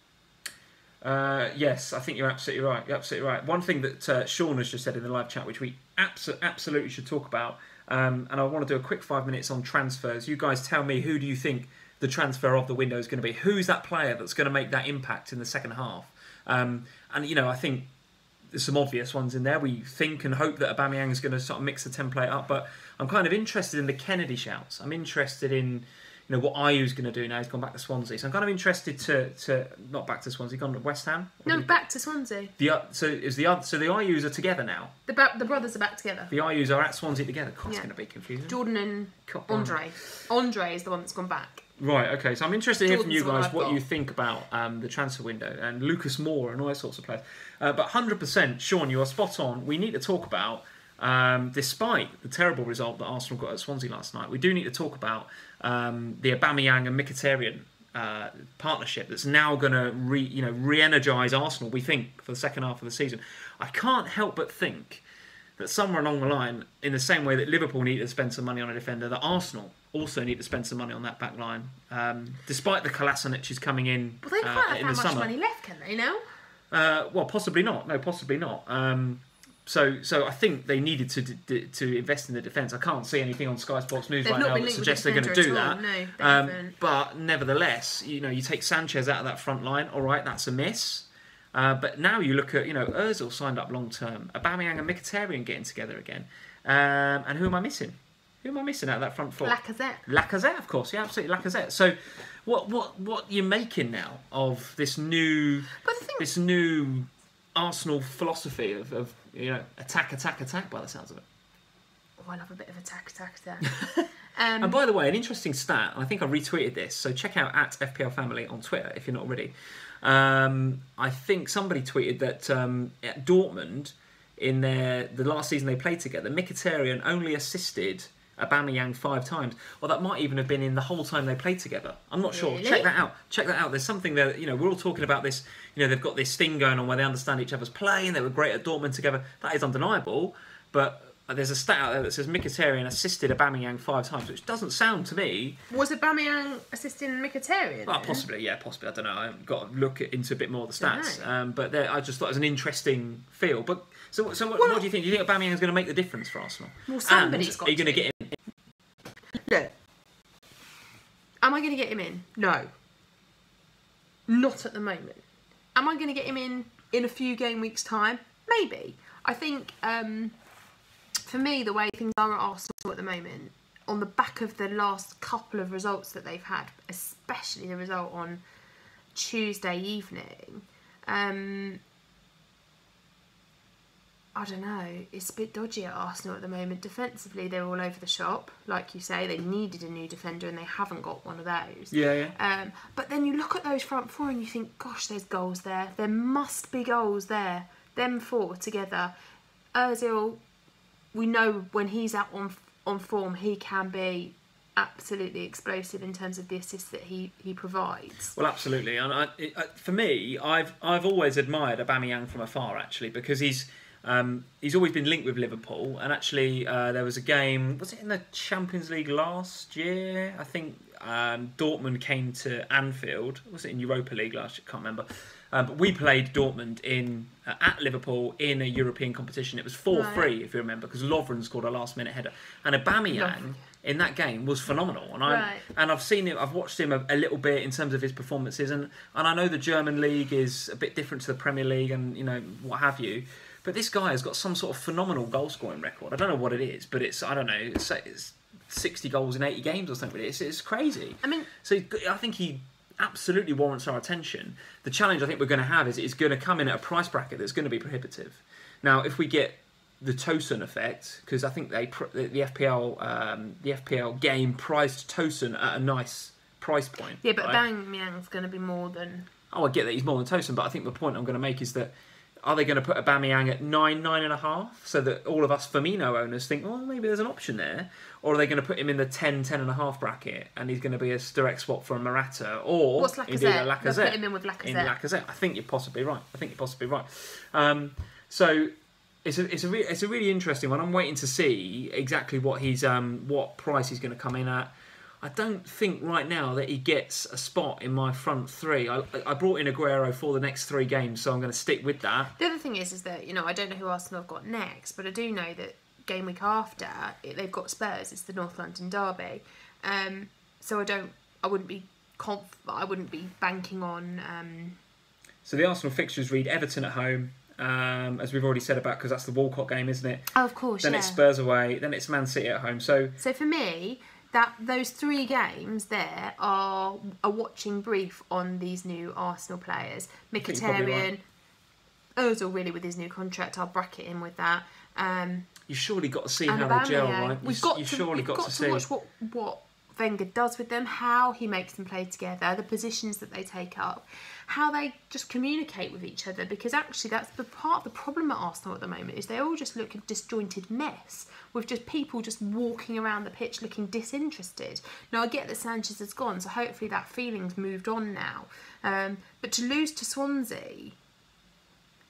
Yes, I think you're absolutely right. You're absolutely right. One thing that Sean has just said in the live chat, which we absolutely should talk about, and I want to do a quick 5 minutes on transfers. You guys tell me, who do you think the transfer of the window is going to be? Who's that player that's going to make that impact in the second half? And I think there's some obvious ones in there. We think and hope that Aubameyang is going to sort of mix the template up, but I'm kind of interested in the Kennedy shouts. I'm interested in what Ayew's going to do now. He's gone back to Swansea, so I'm kind of interested to not back to Swansea. Gone to West Ham. No, back to Swansea. The Ayew's are together now. The brothers are back together. The Ayew's are at Swansea together. God, it's going to be confusing. Jordan and Andre. Andre is the one that's gone back. Right, okay, so I'm interested to hear from you guys what you got. think about the transfer window and Lucas Moore and all those sorts of players. But 100%, Sean, you are spot on. We need to talk about, despite the terrible result that Arsenal got at Swansea last night, we do need to talk about the Aubameyang and Mkhitaryan partnership that's now going to re-energise Arsenal, we think, for the second half of the season. I can't help but think that somewhere along the line, in the same way that Liverpool need to spend some money on a defender, that Arsenal also need to spend some money on that back line. Despite the Kolasinac coming in Well, they can't in have the that much summer. money left, can they, now? Well, possibly not. No, possibly not. So I think they needed to invest in the defence. I can't see anything on Sky Sports News right now that suggests they're going to do that. No, they haven't. But nevertheless, you take Sanchez out of that front line. All right, that's a miss. But now you look at Ozil signed up long term. Aubameyang and Mkhitaryan getting together again. And who am I missing? Who am I missing out of that front four? Lacazette, of course. Yeah, absolutely, Lacazette. So, what you're making now of this new Arsenal philosophy of attack by the sounds of it. Oh, I love a bit of attack. And by the way, an interesting stat, and I think I retweeted this, so check out at FPL Family on Twitter if you're not already. I think somebody tweeted that at Dortmund, in the last season they played together, Mkhitaryan only assisted Aubameyang 5 times, or that might even have been in the whole time they played together. I'm not sure. Really? Check that out. Check that out. There's something there. You know, we're all talking about this. You know, they've got this thing going on where they understand each other's play and they were great at Dortmund together. That is undeniable. But there's a stat out there that says Mkhitaryan assisted Aubameyang 5 times, which doesn't sound to me. Was Aubameyang assisting Mkhitaryan? Well, possibly, yeah, possibly. I don't know. I've got to look into a bit more of the stats. But I just thought it was an interesting feel. But so what do you think? Do you think Aubameyang is going to make the difference for Arsenal? Well, somebody's got to. Are you going to get him? Look, am I going to get him in? No. Not at the moment. Am I going to get him in a few game weeks' time? Maybe. I think, for me, the way things are at Arsenal at the moment, on the back of the last couple of results that they've had, especially the result on Tuesday evening, I don't know, it's a bit dodgy at Arsenal at the moment. Defensively, they're all over the shop. Like you say, they needed a new defender and they haven't got one of those. Yeah. But then you look at those front four and you think, gosh, there's goals there. There must be goals there. Them four together. Ozil, we know when he's out on form, he can be absolutely explosive in terms of the assists that he provides. Well, absolutely. And for me, I've always admired Aubameyang from afar, actually, because he's always been linked with Liverpool, and actually there was a game, was it in the Champions League last year? I think Dortmund came to Anfield. Was it in Europa League last year? I can't remember. But we played Dortmund at Liverpool in a European competition. It was 4-3, if you remember, because Lovren scored a last-minute header. And Aubameyang in that game was phenomenal. And I've seen it. I've watched him a little bit in terms of his performances, and I know the German league is a bit different to the Premier League, and what have you. But this guy has got some sort of phenomenal goal-scoring record. I don't know what it is, but it's 60 goals in 80 games or something. It's crazy. I think he absolutely warrants our attention. The challenge I think we're going to have is it's going to come in at a price bracket that's going to be prohibitive. Now, if we get the Tosun effect, because I think the FPL game priced Tosun at a nice price point. Yeah, but Aubameyang's going to be more than... Oh, I get that he's more than Tosun, but I think the point I'm going to make is that are they going to put Aubameyang at 9.5, so that all of us Firmino owners think, well, maybe there's an option there? Or are they going to put him in the 10.5 bracket and he's going to be a direct swap for a Morata? Or what's Lacazette? Indeed a Lacazette? Let's put him in with Lacazette. I think you're possibly right. So it's a really interesting one. I'm waiting to see exactly what price he's going to come in at. I don't think right now that he gets a spot in my front three. I brought in Aguero for the next 3 games, so I'm going to stick with that. The other thing is that, I don't know who Arsenal have got next, but I do know that game week after, they've got Spurs. It's the North London derby. So I wouldn't be banking on... So the Arsenal fixtures read Everton at home, as we've already said about, because that's the Walcott game, isn't it? Oh, of course, Then it's Spurs away, then it's Man City at home. So for me... those 3 games there are a watching brief on these new Arsenal players. Mkhitaryan, Ozil really with his new contract. I'll bracket him with that. You've surely got to see how they gel, right? We've got to watch what Wenger does with them, how he makes them play together, the positions that they take up, how they just communicate with each other, because actually that's the part of the problem at Arsenal at the moment, is they all just look a disjointed mess with just people just walking around the pitch looking disinterested. Now I get that Sanchez has gone, so hopefully that feeling's moved on now, but to lose to Swansea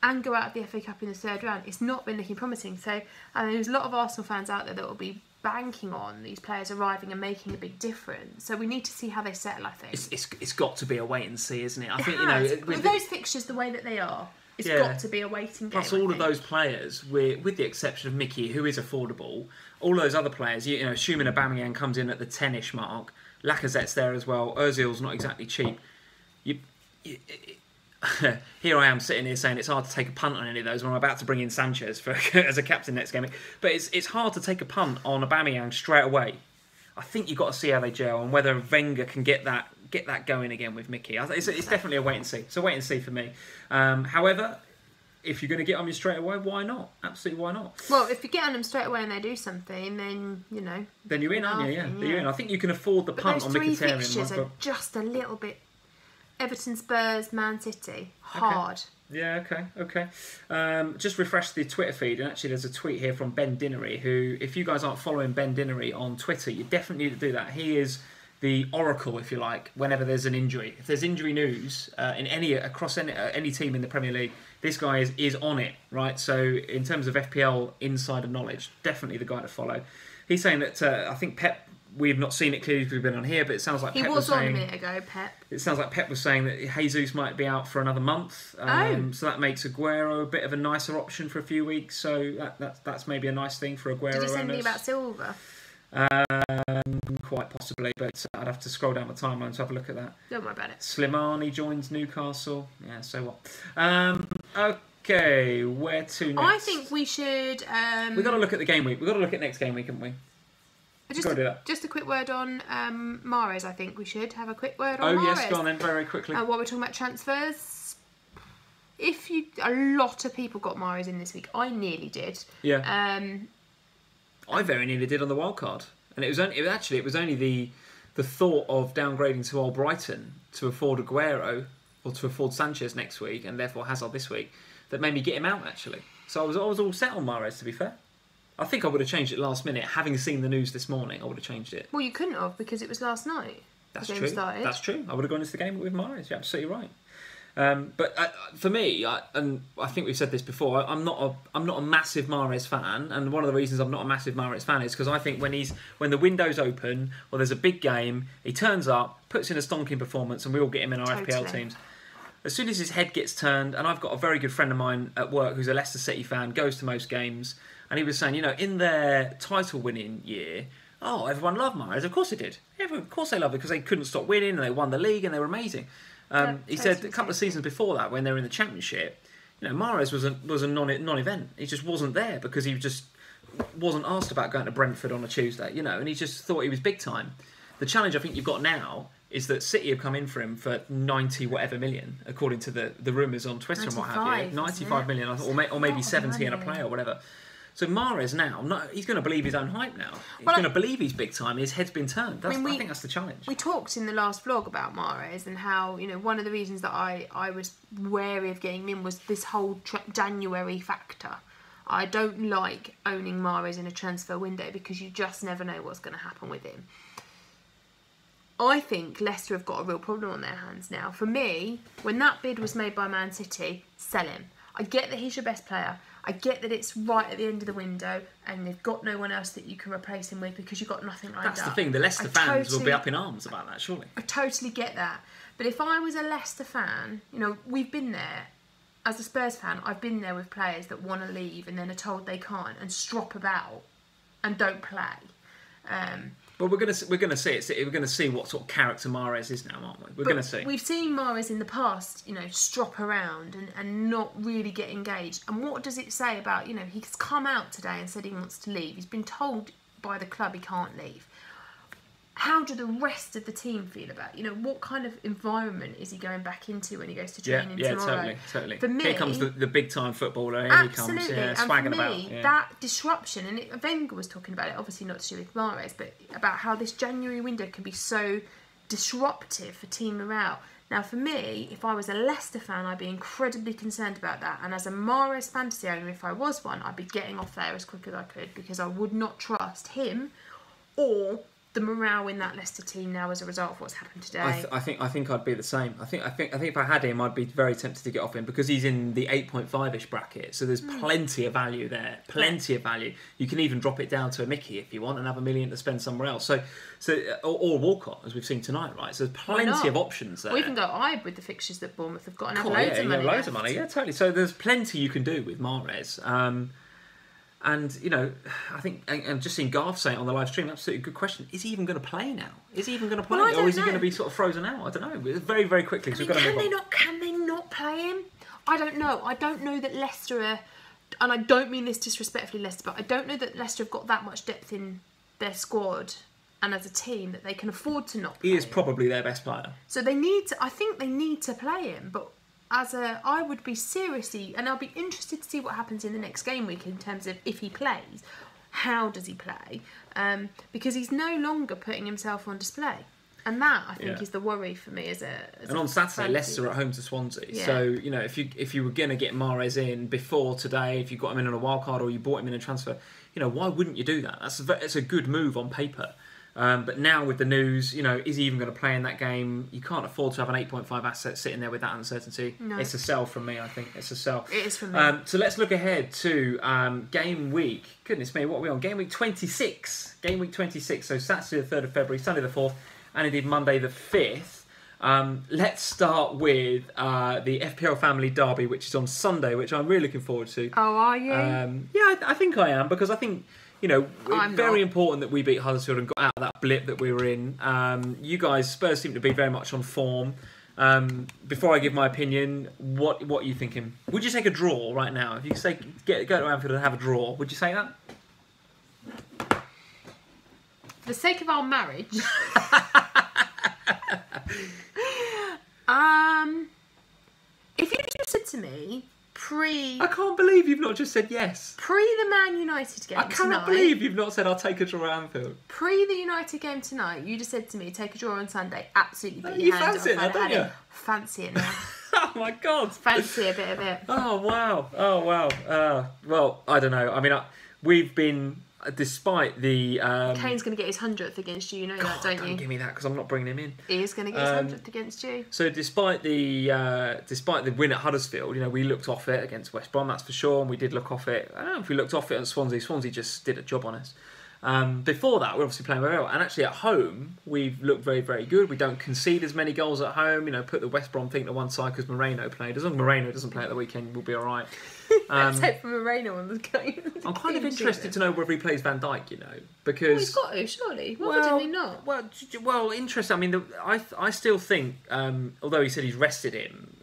and go out of the FA Cup in the 3rd round, it's not been looking promising. So there's a lot of Arsenal fans out there that will be banking on these players arriving and making a big difference. So we need to see how they settle, I think. It's got to be a wait and see, isn't it? I think with those fixtures the way that they are, it's got to be a waiting game. Plus all of those players, with the exception of Mickey, who is affordable, all those other players, assuming Aubameyang comes in at the 10-ish mark, Lacazette's there as well, Ozil's not exactly cheap. Here I am sitting here saying it's hard to take a punt on any of those when I'm about to bring in Sanchez as a captain next game. But it's hard to take a punt on Aubameyang straight away. I think you've got to see how they gel and whether Wenger can get that going again with Mickey. It's definitely a wait and see. It's a wait and see for me. However, if you're going to get on me straight away, why not? Absolutely, why not? Well, if you get on them straight away and they do something, then Then you're in, aren't you? Yeah. You're in. I think you can afford the punt on Mkhitaryan. Those 3 fixtures are just a little bit Everton, Spurs, Man City. Hard. Yeah, okay. Just refresh the Twitter feed, and actually there's a tweet here from Ben Dinnery, who, if you guys aren't following Ben Dinnery on Twitter, you definitely need to do that. He is the oracle, if you like, whenever there's an injury. If there's injury news across any team in the Premier League, this guy is on it, right? So in terms of FPL insider knowledge, definitely the guy to follow. He's saying that I think Pep, we've not seen it clearly because we've been on here, but it sounds like He Pep was on saying, a minute ago, Pep. It sounds like Pep was saying that Jesus might be out for another month. So that makes Aguero a bit of a nicer option for a few weeks. So that's maybe a nice thing for Aguero. Did he say anything owners. about Silva? Quite possibly, but I'd have to scroll down the timeline to have a look at that. Don't worry about it. Slimani joins Newcastle. Yeah, so what? Okay, where to next? I think we should... We've got to look at the game week. We've got to look at next game week, haven't we? Just a quick word on Mahrez. I think we should have a quick word on Mahrez. Oh yes, go on then, very quickly. What we're talking about transfers. A lot of people got Mahrez in this week. I nearly did. Yeah. I very nearly did on the wildcard, and it was only the thought of downgrading to Old Brighton to afford Aguero or to afford Sanchez next week, and therefore Hazard this week, that made me get him out actually. So I was all set on Mahrez, to be fair. I think I would have changed it last minute. Having seen the news this morning, I would have changed it. Well, you couldn't have, because it was last night. That's the game true. started. That's true. I would have gone into the game with Mahrez. You're absolutely right. But for me, and I think we've said this before, I'm not a massive Mahrez fan, and one of the reasons I'm not a massive Mahrez fan is because I think when the window's open or there's a big game, he turns up, puts in a stonking performance, and we all get him in our FPL teams. As soon as his head gets turned, and I've got a very good friend of mine at work who's a Leicester City fan, goes to most games, and he was saying, in their title-winning year, everyone loved Mahrez. Of course they did. Of course they loved it because they couldn't stop winning, and they won the league, and they were amazing. He said a couple of seasons before that, when they were in the Championship, Mahrez was a non-event. He just wasn't there because he just wasn't asked about going to Brentford on a Tuesday, and he just thought he was big time. The challenge I think you've got now is that City have come in for him for 90 whatever million, according to the rumours on Twitter and what have you. 95 million, or maybe 70 and a player or whatever. So Mahrez now, he's going to believe his own hype now. He's going to believe he's big time. His head's been turned. I think that's the challenge. We talked in the last vlog about Mahrez and how, one of the reasons that I was wary of getting him in was this whole January factor. I don't like owning Mahrez in a transfer window because you just never know what's going to happen with him. I think Leicester have got a real problem on their hands now. For me, when that bid was made by Man City, sell him. I get that he's your best player. I get that it's right at the end of the window and they've got no one else that you can replace him with because you've got nothing lined up. That's the thing. The Leicester fans will be up in arms about that, surely. I totally get that. But if I was a Leicester fan, we've been there. As a Spurs fan, I've been there with players that want to leave and then are told they can't and strop about and don't play. Well, we're going to see it. We're going to see what sort of character Mahrez is now, aren't we? We're going to see. We've seen Mahrez in the past, strop around and not really get engaged. And what does it say about, he's come out today and said he wants to leave. He's been told by the club he can't leave. How do the rest of the team feel about what kind of environment is he going back into when he goes to training tomorrow? Totally. For me, here comes the big time footballer. Absolutely. He comes, and swagging for me, about. Yeah. That disruption, and Wenger was talking about it, obviously not to do with Mahrez, but about how this January window can be so disruptive for team morale. Now, for me, if I was a Leicester fan, I'd be incredibly concerned about that. And as a Mahrez fantasy owner, if I was one, I'd be getting off there as quick as I could because I would not trust him or the morale in that Leicester team now as a result of what's happened today. I think I'd be the same. I think if I had him, I'd be very tempted to get off him because he's in the 8.5ish bracket. So there's plenty of value there. Plenty of value. You can even drop it down to a Mickey if you want and have $1 million to spend somewhere else. Or Walcott, as we've seen tonight, right? So there's plenty of options there. Or even go IBE with the fixtures that Bournemouth have got and have loads of money. Yeah, totally. So there's plenty you can do with Mahrez. And, I think, and just seeing Garth say it on the live stream, absolutely good question. Is he even going to play now? Is he even going to play? Or is he going to be sort of frozen out? I don't know. Very, very quickly. Can they not play him? I don't know. I don't know that Leicester are, and I don't mean this disrespectfully, Leicester, but I don't know that Leicester have got that much depth in their squad and as a team that they can afford to not play him. He is probably their best player. So I think they need to play him, but I would be seriously, and I'll be interested to see what happens in the next game week in terms of if he plays, how does he play, because he's no longer putting himself on display. And that, I think, is the worry for me. And on Saturday, Leicester are at home to Swansea. Yeah. So, you know, if you were going to get Mahrez in before today, if you got him in on a wildcard or you bought him in a transfer, you know, why wouldn't you do that? It's a good move on paper. But now with the news, you know, is he even going to play in that game? You can't afford to have an 8.5 asset sitting there with that uncertainty. No. It's a sell from me, I think. It's a sell. It is from me. So let's look ahead to game week. Goodness me, what are we on? Game week 26. Game week 26. So Saturday the 3rd of February, Sunday the 4th, and indeed Monday the 5th. Let's start with the FPL Family Derby, which is on Sunday, which I'm really looking forward to. Oh, are you? Yeah, I think I am, because I think... You know, it's very important that we beat Huddersfield and got out of that blip that we were in. You guys, Spurs seem to be very much on form. Before I give my opinion, what are you thinking? Would you take a draw right now? If you could say go to Anfield and have a draw, would you say that? For the sake of our marriage, if you just said to me, I can't believe you've not just said yes. Pre the Man United game I cannot believe you've not said I'll take a draw at Anfield. Pre the United game tonight, you just said to me, take a draw on Sunday. Absolutely put your hand fancy it now, don't you? Fancy it now. Oh my God. Fancy a bit of it. Oh wow. Oh wow. Well, I don't know. I mean, we've been... Despite the... Kane's going to get his 100th against you, know that, don't you? Don't give me that, because I'm not bringing him in. He is going to get his 100th against you. So despite the win at Huddersfield, you know, we looked off it against West Brom, that's for sure, and we did look off it. I don't know if we looked off it at Swansea. Swansea just did a job on us. Before that, we're obviously playing very well. And actually at home, we've looked very, very good. We don't concede as many goals at home. You know, put the West Brom thing to one side because Moreno played. As long as Moreno doesn't play at the weekend, we'll be all right. Except for Moreno on the game. I'm kind of interested to know whether he plays Van Dijk, you know, because... Well, he's got to, surely. Why didn't he not? Well, interesting. I mean, I still think, although he said he's rested him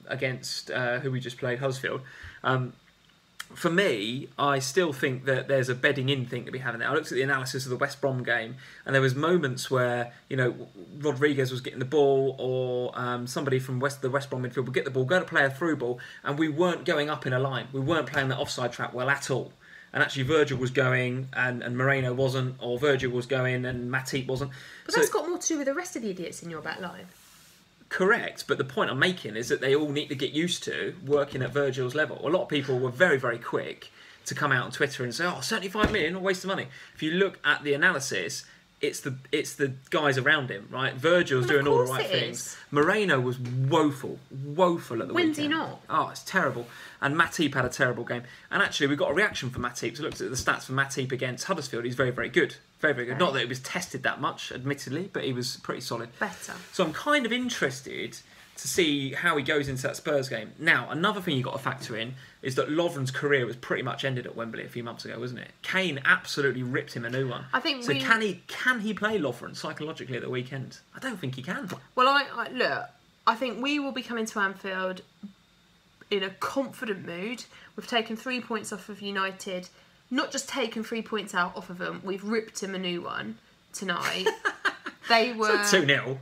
against who we just played, Huddersfield, for me, I still think that there's a bedding in thing to be having there. I looked at the analysis of the West Brom game, and there was moments where, you know, Rodriguez was getting the ball, or somebody from the West Brom midfield would get the ball, go to play a through ball, and we weren't going up in a line. We weren't playing that offside trap well at all. And actually Virgil was going, and Moreno wasn't, or Virgil was going, and Matip wasn't. But that's got more to do with the rest of the idiots in your back line. Correct, but the point I'm making is that they all need to get used to working at Virgil's level. A lot of people were very, very quick to come out on Twitter and say, "Oh, 75 million, a waste of money." If you look at the analysis, it's the guys around him, right? Virgil's doing all the right things. Moreno was woeful at the weekend. When's he not? Oh, it's terrible. And Matip had a terrible game. And actually, we got a reaction from Matip. So I looked at the stats for Matip against Huddersfield. He's very, very good. Very, very good. Right. Not that it was tested that much, admittedly, but he was pretty solid. Better. So I'm kind of interested to see how he goes into that Spurs game. Now, another thing you've got to factor in is that Lovren's career was pretty much ended at Wembley a few months ago, wasn't it? Kane absolutely ripped him a new one. I think. So can he play Lovren psychologically at the weekend? I don't think he can. Well, I think we will be coming to Anfield in a confident mood. We've taken 3 points off of United. Not just taken 3 points out off of them, we've ripped him a new one tonight. They were 2-0.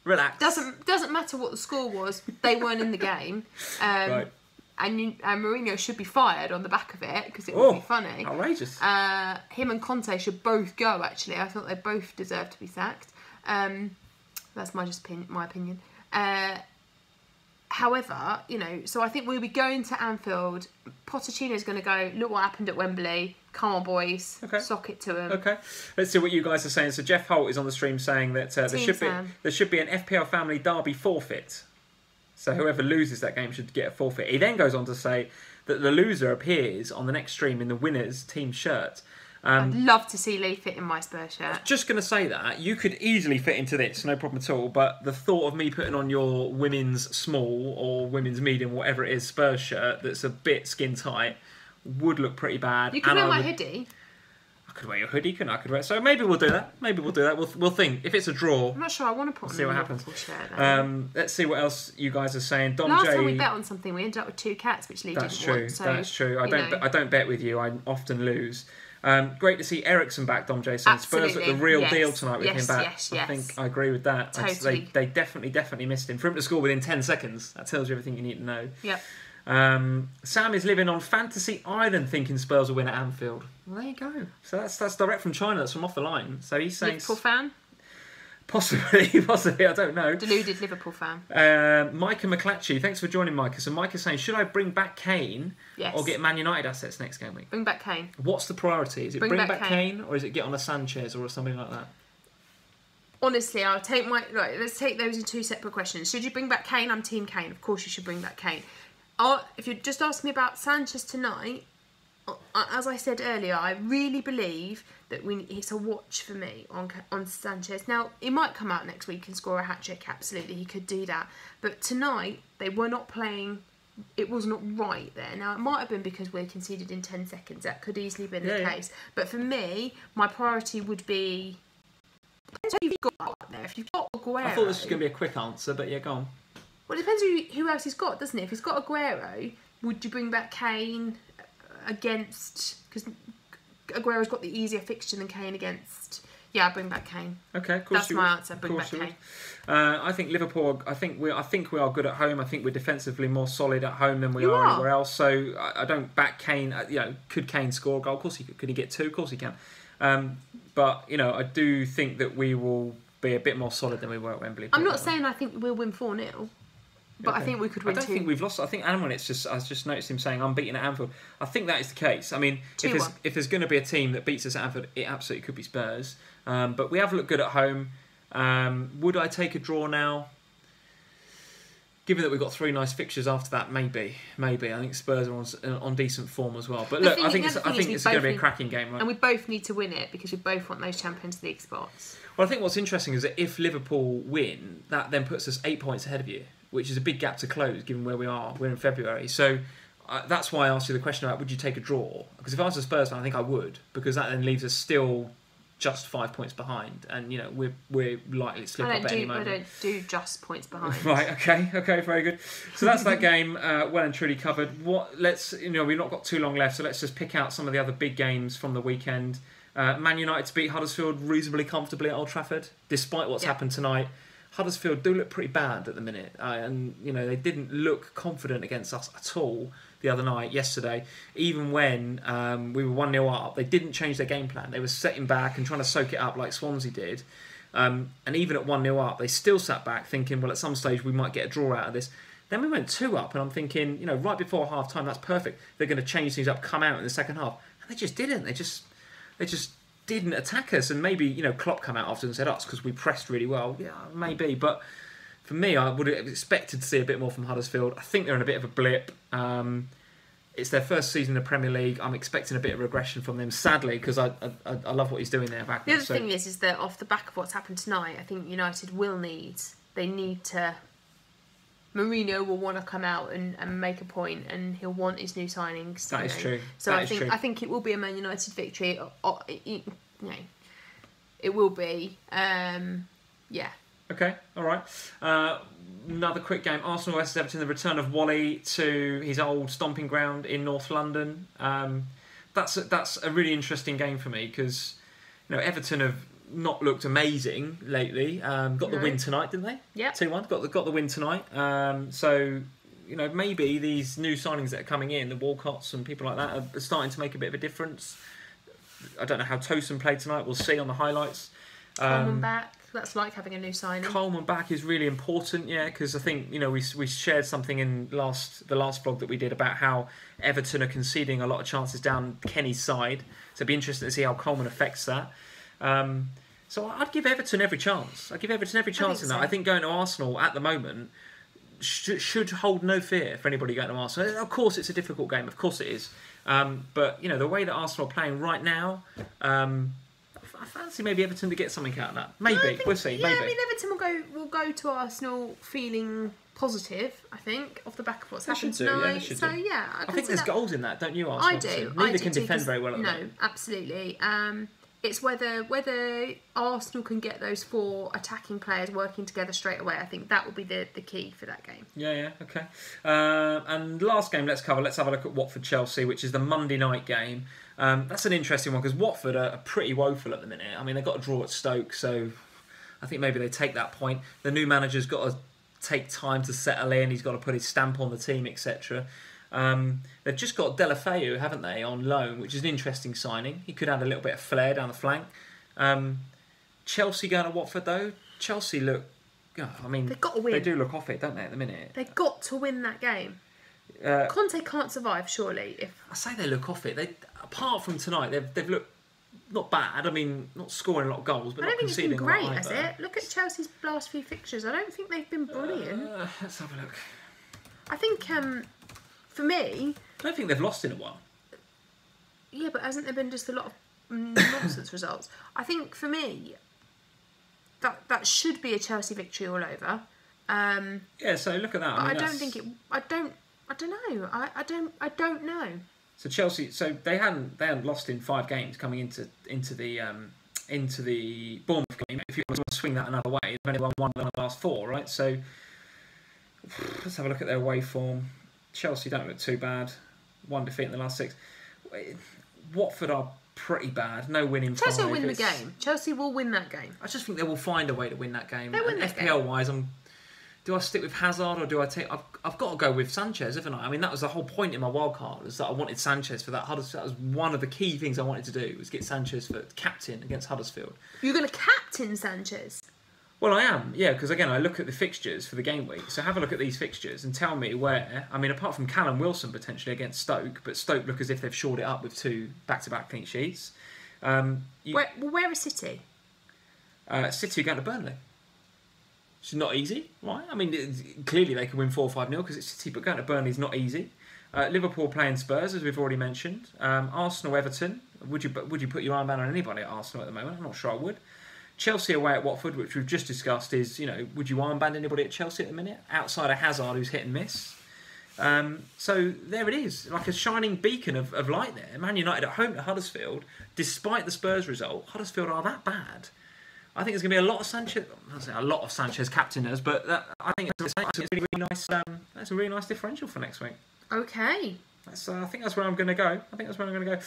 Relax. Doesn't matter what the score was. They weren't in the game. Right. And Mourinho should be fired on the back of it because it would be funny. Outrageous. Him and Conte should both go. Actually, I thought they both deserved to be sacked. That's my opinion. However, you know, so I think we'll be going to Anfield. Pochettino's going to go, look what happened at Wembley. Come on, boys. Okay. Sock it to him. Okay. Let's see what you guys are saying. So Jeff Holt is on the stream saying that there should be an FPL Family Derby forfeit. So whoever loses that game should get a forfeit. He then goes on to say that the loser appears on the next stream in the winner's team shirt. I'd love to see Lee fit in my Spurs shirt. I was just going to say that. You could easily fit into this, no problem at all. But the thought of me putting on your women's small or women's medium, whatever it is, Spurs shirt that's a bit skin tight would look pretty bad. You could wear my hoodie. I could wear your hoodie, couldn't I? I could wear. So maybe we'll do that. We'll think. If it's a draw, I'm not sure I want to put on see what happens. Shirt, let's see what else you guys are saying. Last time we bet on something, we ended up with 2 cats, which Lee didn't want. So, that's true. I don't bet with you. I often lose. Great to see Ericsson back, Dom Jason. Absolutely. Spurs at the real deal tonight with him back. Yes. I think I agree with that. Totally. They definitely missed him. For him to score within 10 seconds, that tells you everything you need to know. Yep. Sam is living on Fantasy Island thinking Spurs will win at Anfield. Well, there you go. So that's direct from China. That's from off the line. So he's saying... Liverpool fan? Possibly, I don't know. Deluded Liverpool fan. Micah McClatchy, thanks for joining, Micah. So Micah's saying, should I bring back Kane or get Man United assets next game week? Bring back Kane. What's the priority? Is it bring back Kane or is it get on a Sanchez or something like that? Honestly, I'll take let's take those in two separate questions. Should you bring back Kane? I'm Team Kane. Of course you should bring back Kane. If you just ask me about Sanchez tonight, as I said earlier, I really believe that it's a watch for me on Sanchez. Now, he might come out next week and score a hat-trick. Absolutely, he could do that. But tonight, they were not playing. It was not right there. Now, it might have been because we conceded in 10 seconds. That could easily have been the case. But for me, my priority would be... Depends who you've got out there. If you've got Aguero... I thought this was going to be a quick answer, but yeah, go on. Well, it depends who else he's got, doesn't it? If he's got Aguero, would you bring back Kane against... Because Aguero's got the easier fixture than Kane against... Yeah, I'll bring back Kane. Okay, of course. That's my answer. Bring back Kane. I think Liverpool. I think we are good at home. I think we're defensively more solid at home than we are anywhere else. So I don't back Kane. Could Kane score a goal? Of course he could. Could he get 2? Of course he can. But I do think that we will be a bit more solid than we were at Wembley. I'm not saying I think we'll win 4-0. But I think we could win 2. I don't think we've lost. I think Aaron, I was just noticed him saying unbeaten at Anfield. I think that is the case. I mean, if there's going to be a team that beats us at Anfield, it absolutely could be Spurs. But we have looked good at home. Would I take a draw now? Given that we've got 3 nice fixtures after that, maybe. I think Spurs are on decent form as well. But look, I think it's going to be a cracking game, right? And we both need to win it because we both want those Champions League spots. Well, I think what's interesting is that if Liverpool win, that then puts us 8 points ahead of you, which is a big gap to close given where we are. We're in February. So that's why I asked you the question about would you take a draw? Because if I was a Spurs fan, I think I would, because that then leaves us still just 5 points behind, and we're likely to slip up at any moment. I don't do just points behind. Right, okay, very good. So that's that game, well and truly covered. We've not got too long left, so let's just pick out some of the other big games from the weekend. Man United to beat Huddersfield reasonably comfortably at Old Trafford, despite what's happened tonight. Huddersfield do look pretty bad at the minute, and they didn't look confident against us at all the other night, yesterday. Even when we were 1-0 up, they didn't change their game plan. They were sitting back and trying to soak it up like Swansea did. And even at 1-0 up, they still sat back thinking, well, at some stage we might get a draw out of this. Then we went 2 up, and I'm thinking, right before half time, that's perfect. They're going to change things up, come out in the second half. And they just didn't. They just didn't attack us. And maybe, Klopp come out after and said us because we pressed really well. Yeah, maybe. But for me, I would have expected to see a bit more from Huddersfield. I think they're in a bit of a blip. It's their first season in the Premier League. I'm expecting a bit of regression from them, sadly, because I love what he's doing there. The other thing is that off the back of what's happened tonight, I think United need to... Mourinho will want to come out and make a point, and he'll want his new signings. That is true. So I think it will be a Man United victory. It will be. Yeah. Okay, all right. Another quick game. Arsenal vs Everton, the return of Wally to his old stomping ground in North London. That's a really interesting game for me because Everton have not looked amazing lately. Got the win tonight, didn't they? Yeah. 2-1. Got the win tonight. So maybe these new signings that are coming in, the Walcotts and people like that, are starting to make a bit of a difference. I don't know how Tosun played tonight. We'll see on the highlights. Coleman back. That's like having a new signing. Coleman back is really important, because I think we shared something in the last vlog that we did about how Everton are conceding a lot of chances down Kenny's side. So it'd be interesting to see how Coleman affects that. So I'd give Everton every chance. In that. I think going to Arsenal at the moment should hold no fear for anybody going to Arsenal. Of course, it's a difficult game. Of course, it is. But the way that Arsenal are playing right now. I fancy maybe Everton to get something out of that. Maybe. We'll see. Yeah, maybe. I mean, Everton will go to Arsenal feeling positive, I think, off the back of what's happened tonight. I think there's goals in that, don't you, Arsenal? I do. Neither can defend very well at the moment. No, absolutely. It's whether Arsenal can get those 4 attacking players working together straight away. I think that will be the key for that game. Yeah, okay. And last game let's have a look at Watford-Chelsea, which is the Monday night game. That's an interesting one because Watford are pretty woeful at the minute. I mean, they've got a draw at Stoke, so I think maybe they take that point. The new manager's got to take time to settle in. He's got to put his stamp on the team, etc. They've just got Deulofeu, haven't they, on loan, which is an interesting signing. He could add a little bit of flair down the flank. Chelsea going to Watford, though. Chelsea look. I mean, They've got to win. They do look off it, don't they? At the minute, They've got to win that game. Conte can't survive, surely. If I say they look off it, apart from tonight, they've looked not bad. I mean, not scoring a lot of goals, but I don't not think it's been conceding great, a lot has either. it? Look at Chelsea's last few fixtures. I don't think they've been brilliant. Let's have a look. I think, for me, I don't think they've lost in a while. yeah, but hasn't there been just a lot of nonsense results? I think for me, that should be a Chelsea victory all over. Yeah, so look at that. But I mean, I don't think it. I don't know. I don't know. So Chelsea, they hadn't lost in 5 games coming into the Bournemouth game. If you want to swing that another way, they've only won the last 4, right? So let's have a look at their away form. Chelsea don't look too bad. 1 defeat in the last 6. Watford are pretty bad. No winning. Chelsea will win the game. Chelsea will win that game. I just think they will find a way to win that game. They'll win that FPL wise, do I stick with Hazard or do I take? I've got to go with Sanchez, haven't I? I mean, that was the whole point in my wildcard, was that I wanted Sanchez for that Huddersfield. That was one of the key things I wanted to do, was get Sanchez for captain against Huddersfield. You're going to captain Sanchez? Well, I am, yeah, because again, I look at the fixtures for the game week. So have a look at these fixtures and tell me where. I mean, apart from Callum Wilson potentially against Stoke, but Stoke look as if they've shored it up with 2 back-to-back clean sheets. Where is City? City are going to Burnley. It's not easy, right? I mean, clearly they can win 4-5-0 because it's City, but going to Burnley is not easy. Liverpool playing Spurs, as we've already mentioned. Arsenal, Everton. Would you put your armband on anybody at Arsenal at the moment? I'm not sure I would. Chelsea away at Watford, which we've just discussed, is, would you armband anybody at Chelsea at the minute? Outside of Hazard, who's hit and miss. So there it is, like a shining beacon of light there. Man United at home to Huddersfield, despite the Spurs result. Huddersfield are that bad. I think there's going to be a lot of Sanchez captainers, but I think it's a really nice. That's a really nice differential for next week. Okay. I think that's where I'm going to go.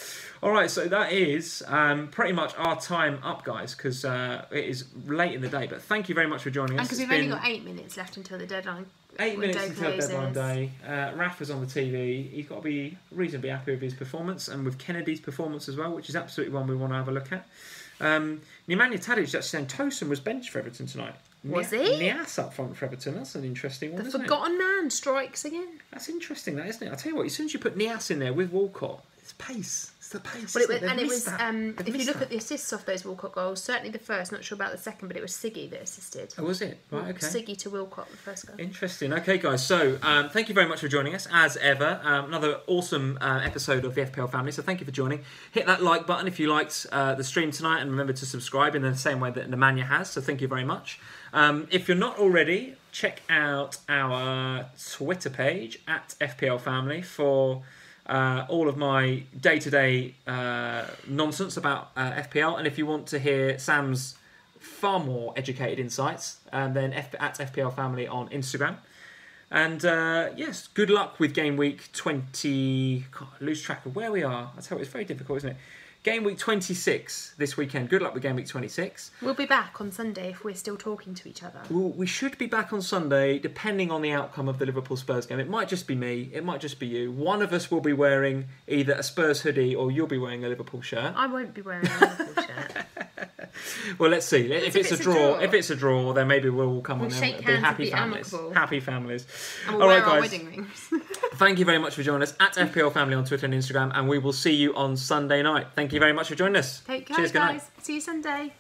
All right, so that is pretty much our time up, guys, because it is late in the day. But thank you very much for joining us. And because we've only got 8 minutes left until the deadline. 8 minutes until deadline day. Rafa's on the TV. He's got to be reasonably happy with his performance and with Kennedy's performance as well, which is absolutely one we want to have a look at. Nemanja Tadic actually saying Tosun was benched for Everton tonight. Was he? Nias up front for Everton. That's an interesting one, The isn't it? forgotten man strikes again. That's interesting, that, isn't it? I'll tell you what, as soon as you put Nias in there with Walcott, it's pace. It's the pace. Well, if you look at the assists off those Walcott goals, certainly the first, not sure about the second, but it was Siggy that assisted. Oh, was it? Right, okay. Siggy to Walcott, the first goal. Interesting. Okay, guys, so thank you very much for joining us, as ever. Another awesome episode of the FPL family, so thank you for joining. Hit that like button if you liked the stream tonight, and remember to subscribe in the same way that Nemanja has, so thank you very much. If you're not already, check out our Twitter page at FPL Family for all of my day-to-day nonsense about FPL. And if you want to hear Sam's far more educated insights, then at FPL Family on Instagram. And yes, good luck with game week 20. God, I lose track of where we are. I tell you, it's very difficult, isn't it? Game week 26 this weekend. Good luck with game week 26. We'll be back on Sunday if we're still talking to each other. Well, we should be back on Sunday, depending on the outcome of the Liverpool Spurs game. It might just be me. It might just be you. One of us will be wearing either a Spurs hoodie or you'll be wearing a Liverpool shirt. I won't be wearing a Liverpool shirt. Well, let's see. If it's a draw, then maybe we'll all come we'll on shake and hands be happy and be families. amicable. Happy families. And we'll all wear right, our guys. wedding rings. Thank you very much for joining us at FPL Family on Twitter and Instagram, and we will see you on Sunday night. Thank you very much for joining us. Take care, Cheers, good night. guys. See you Sunday.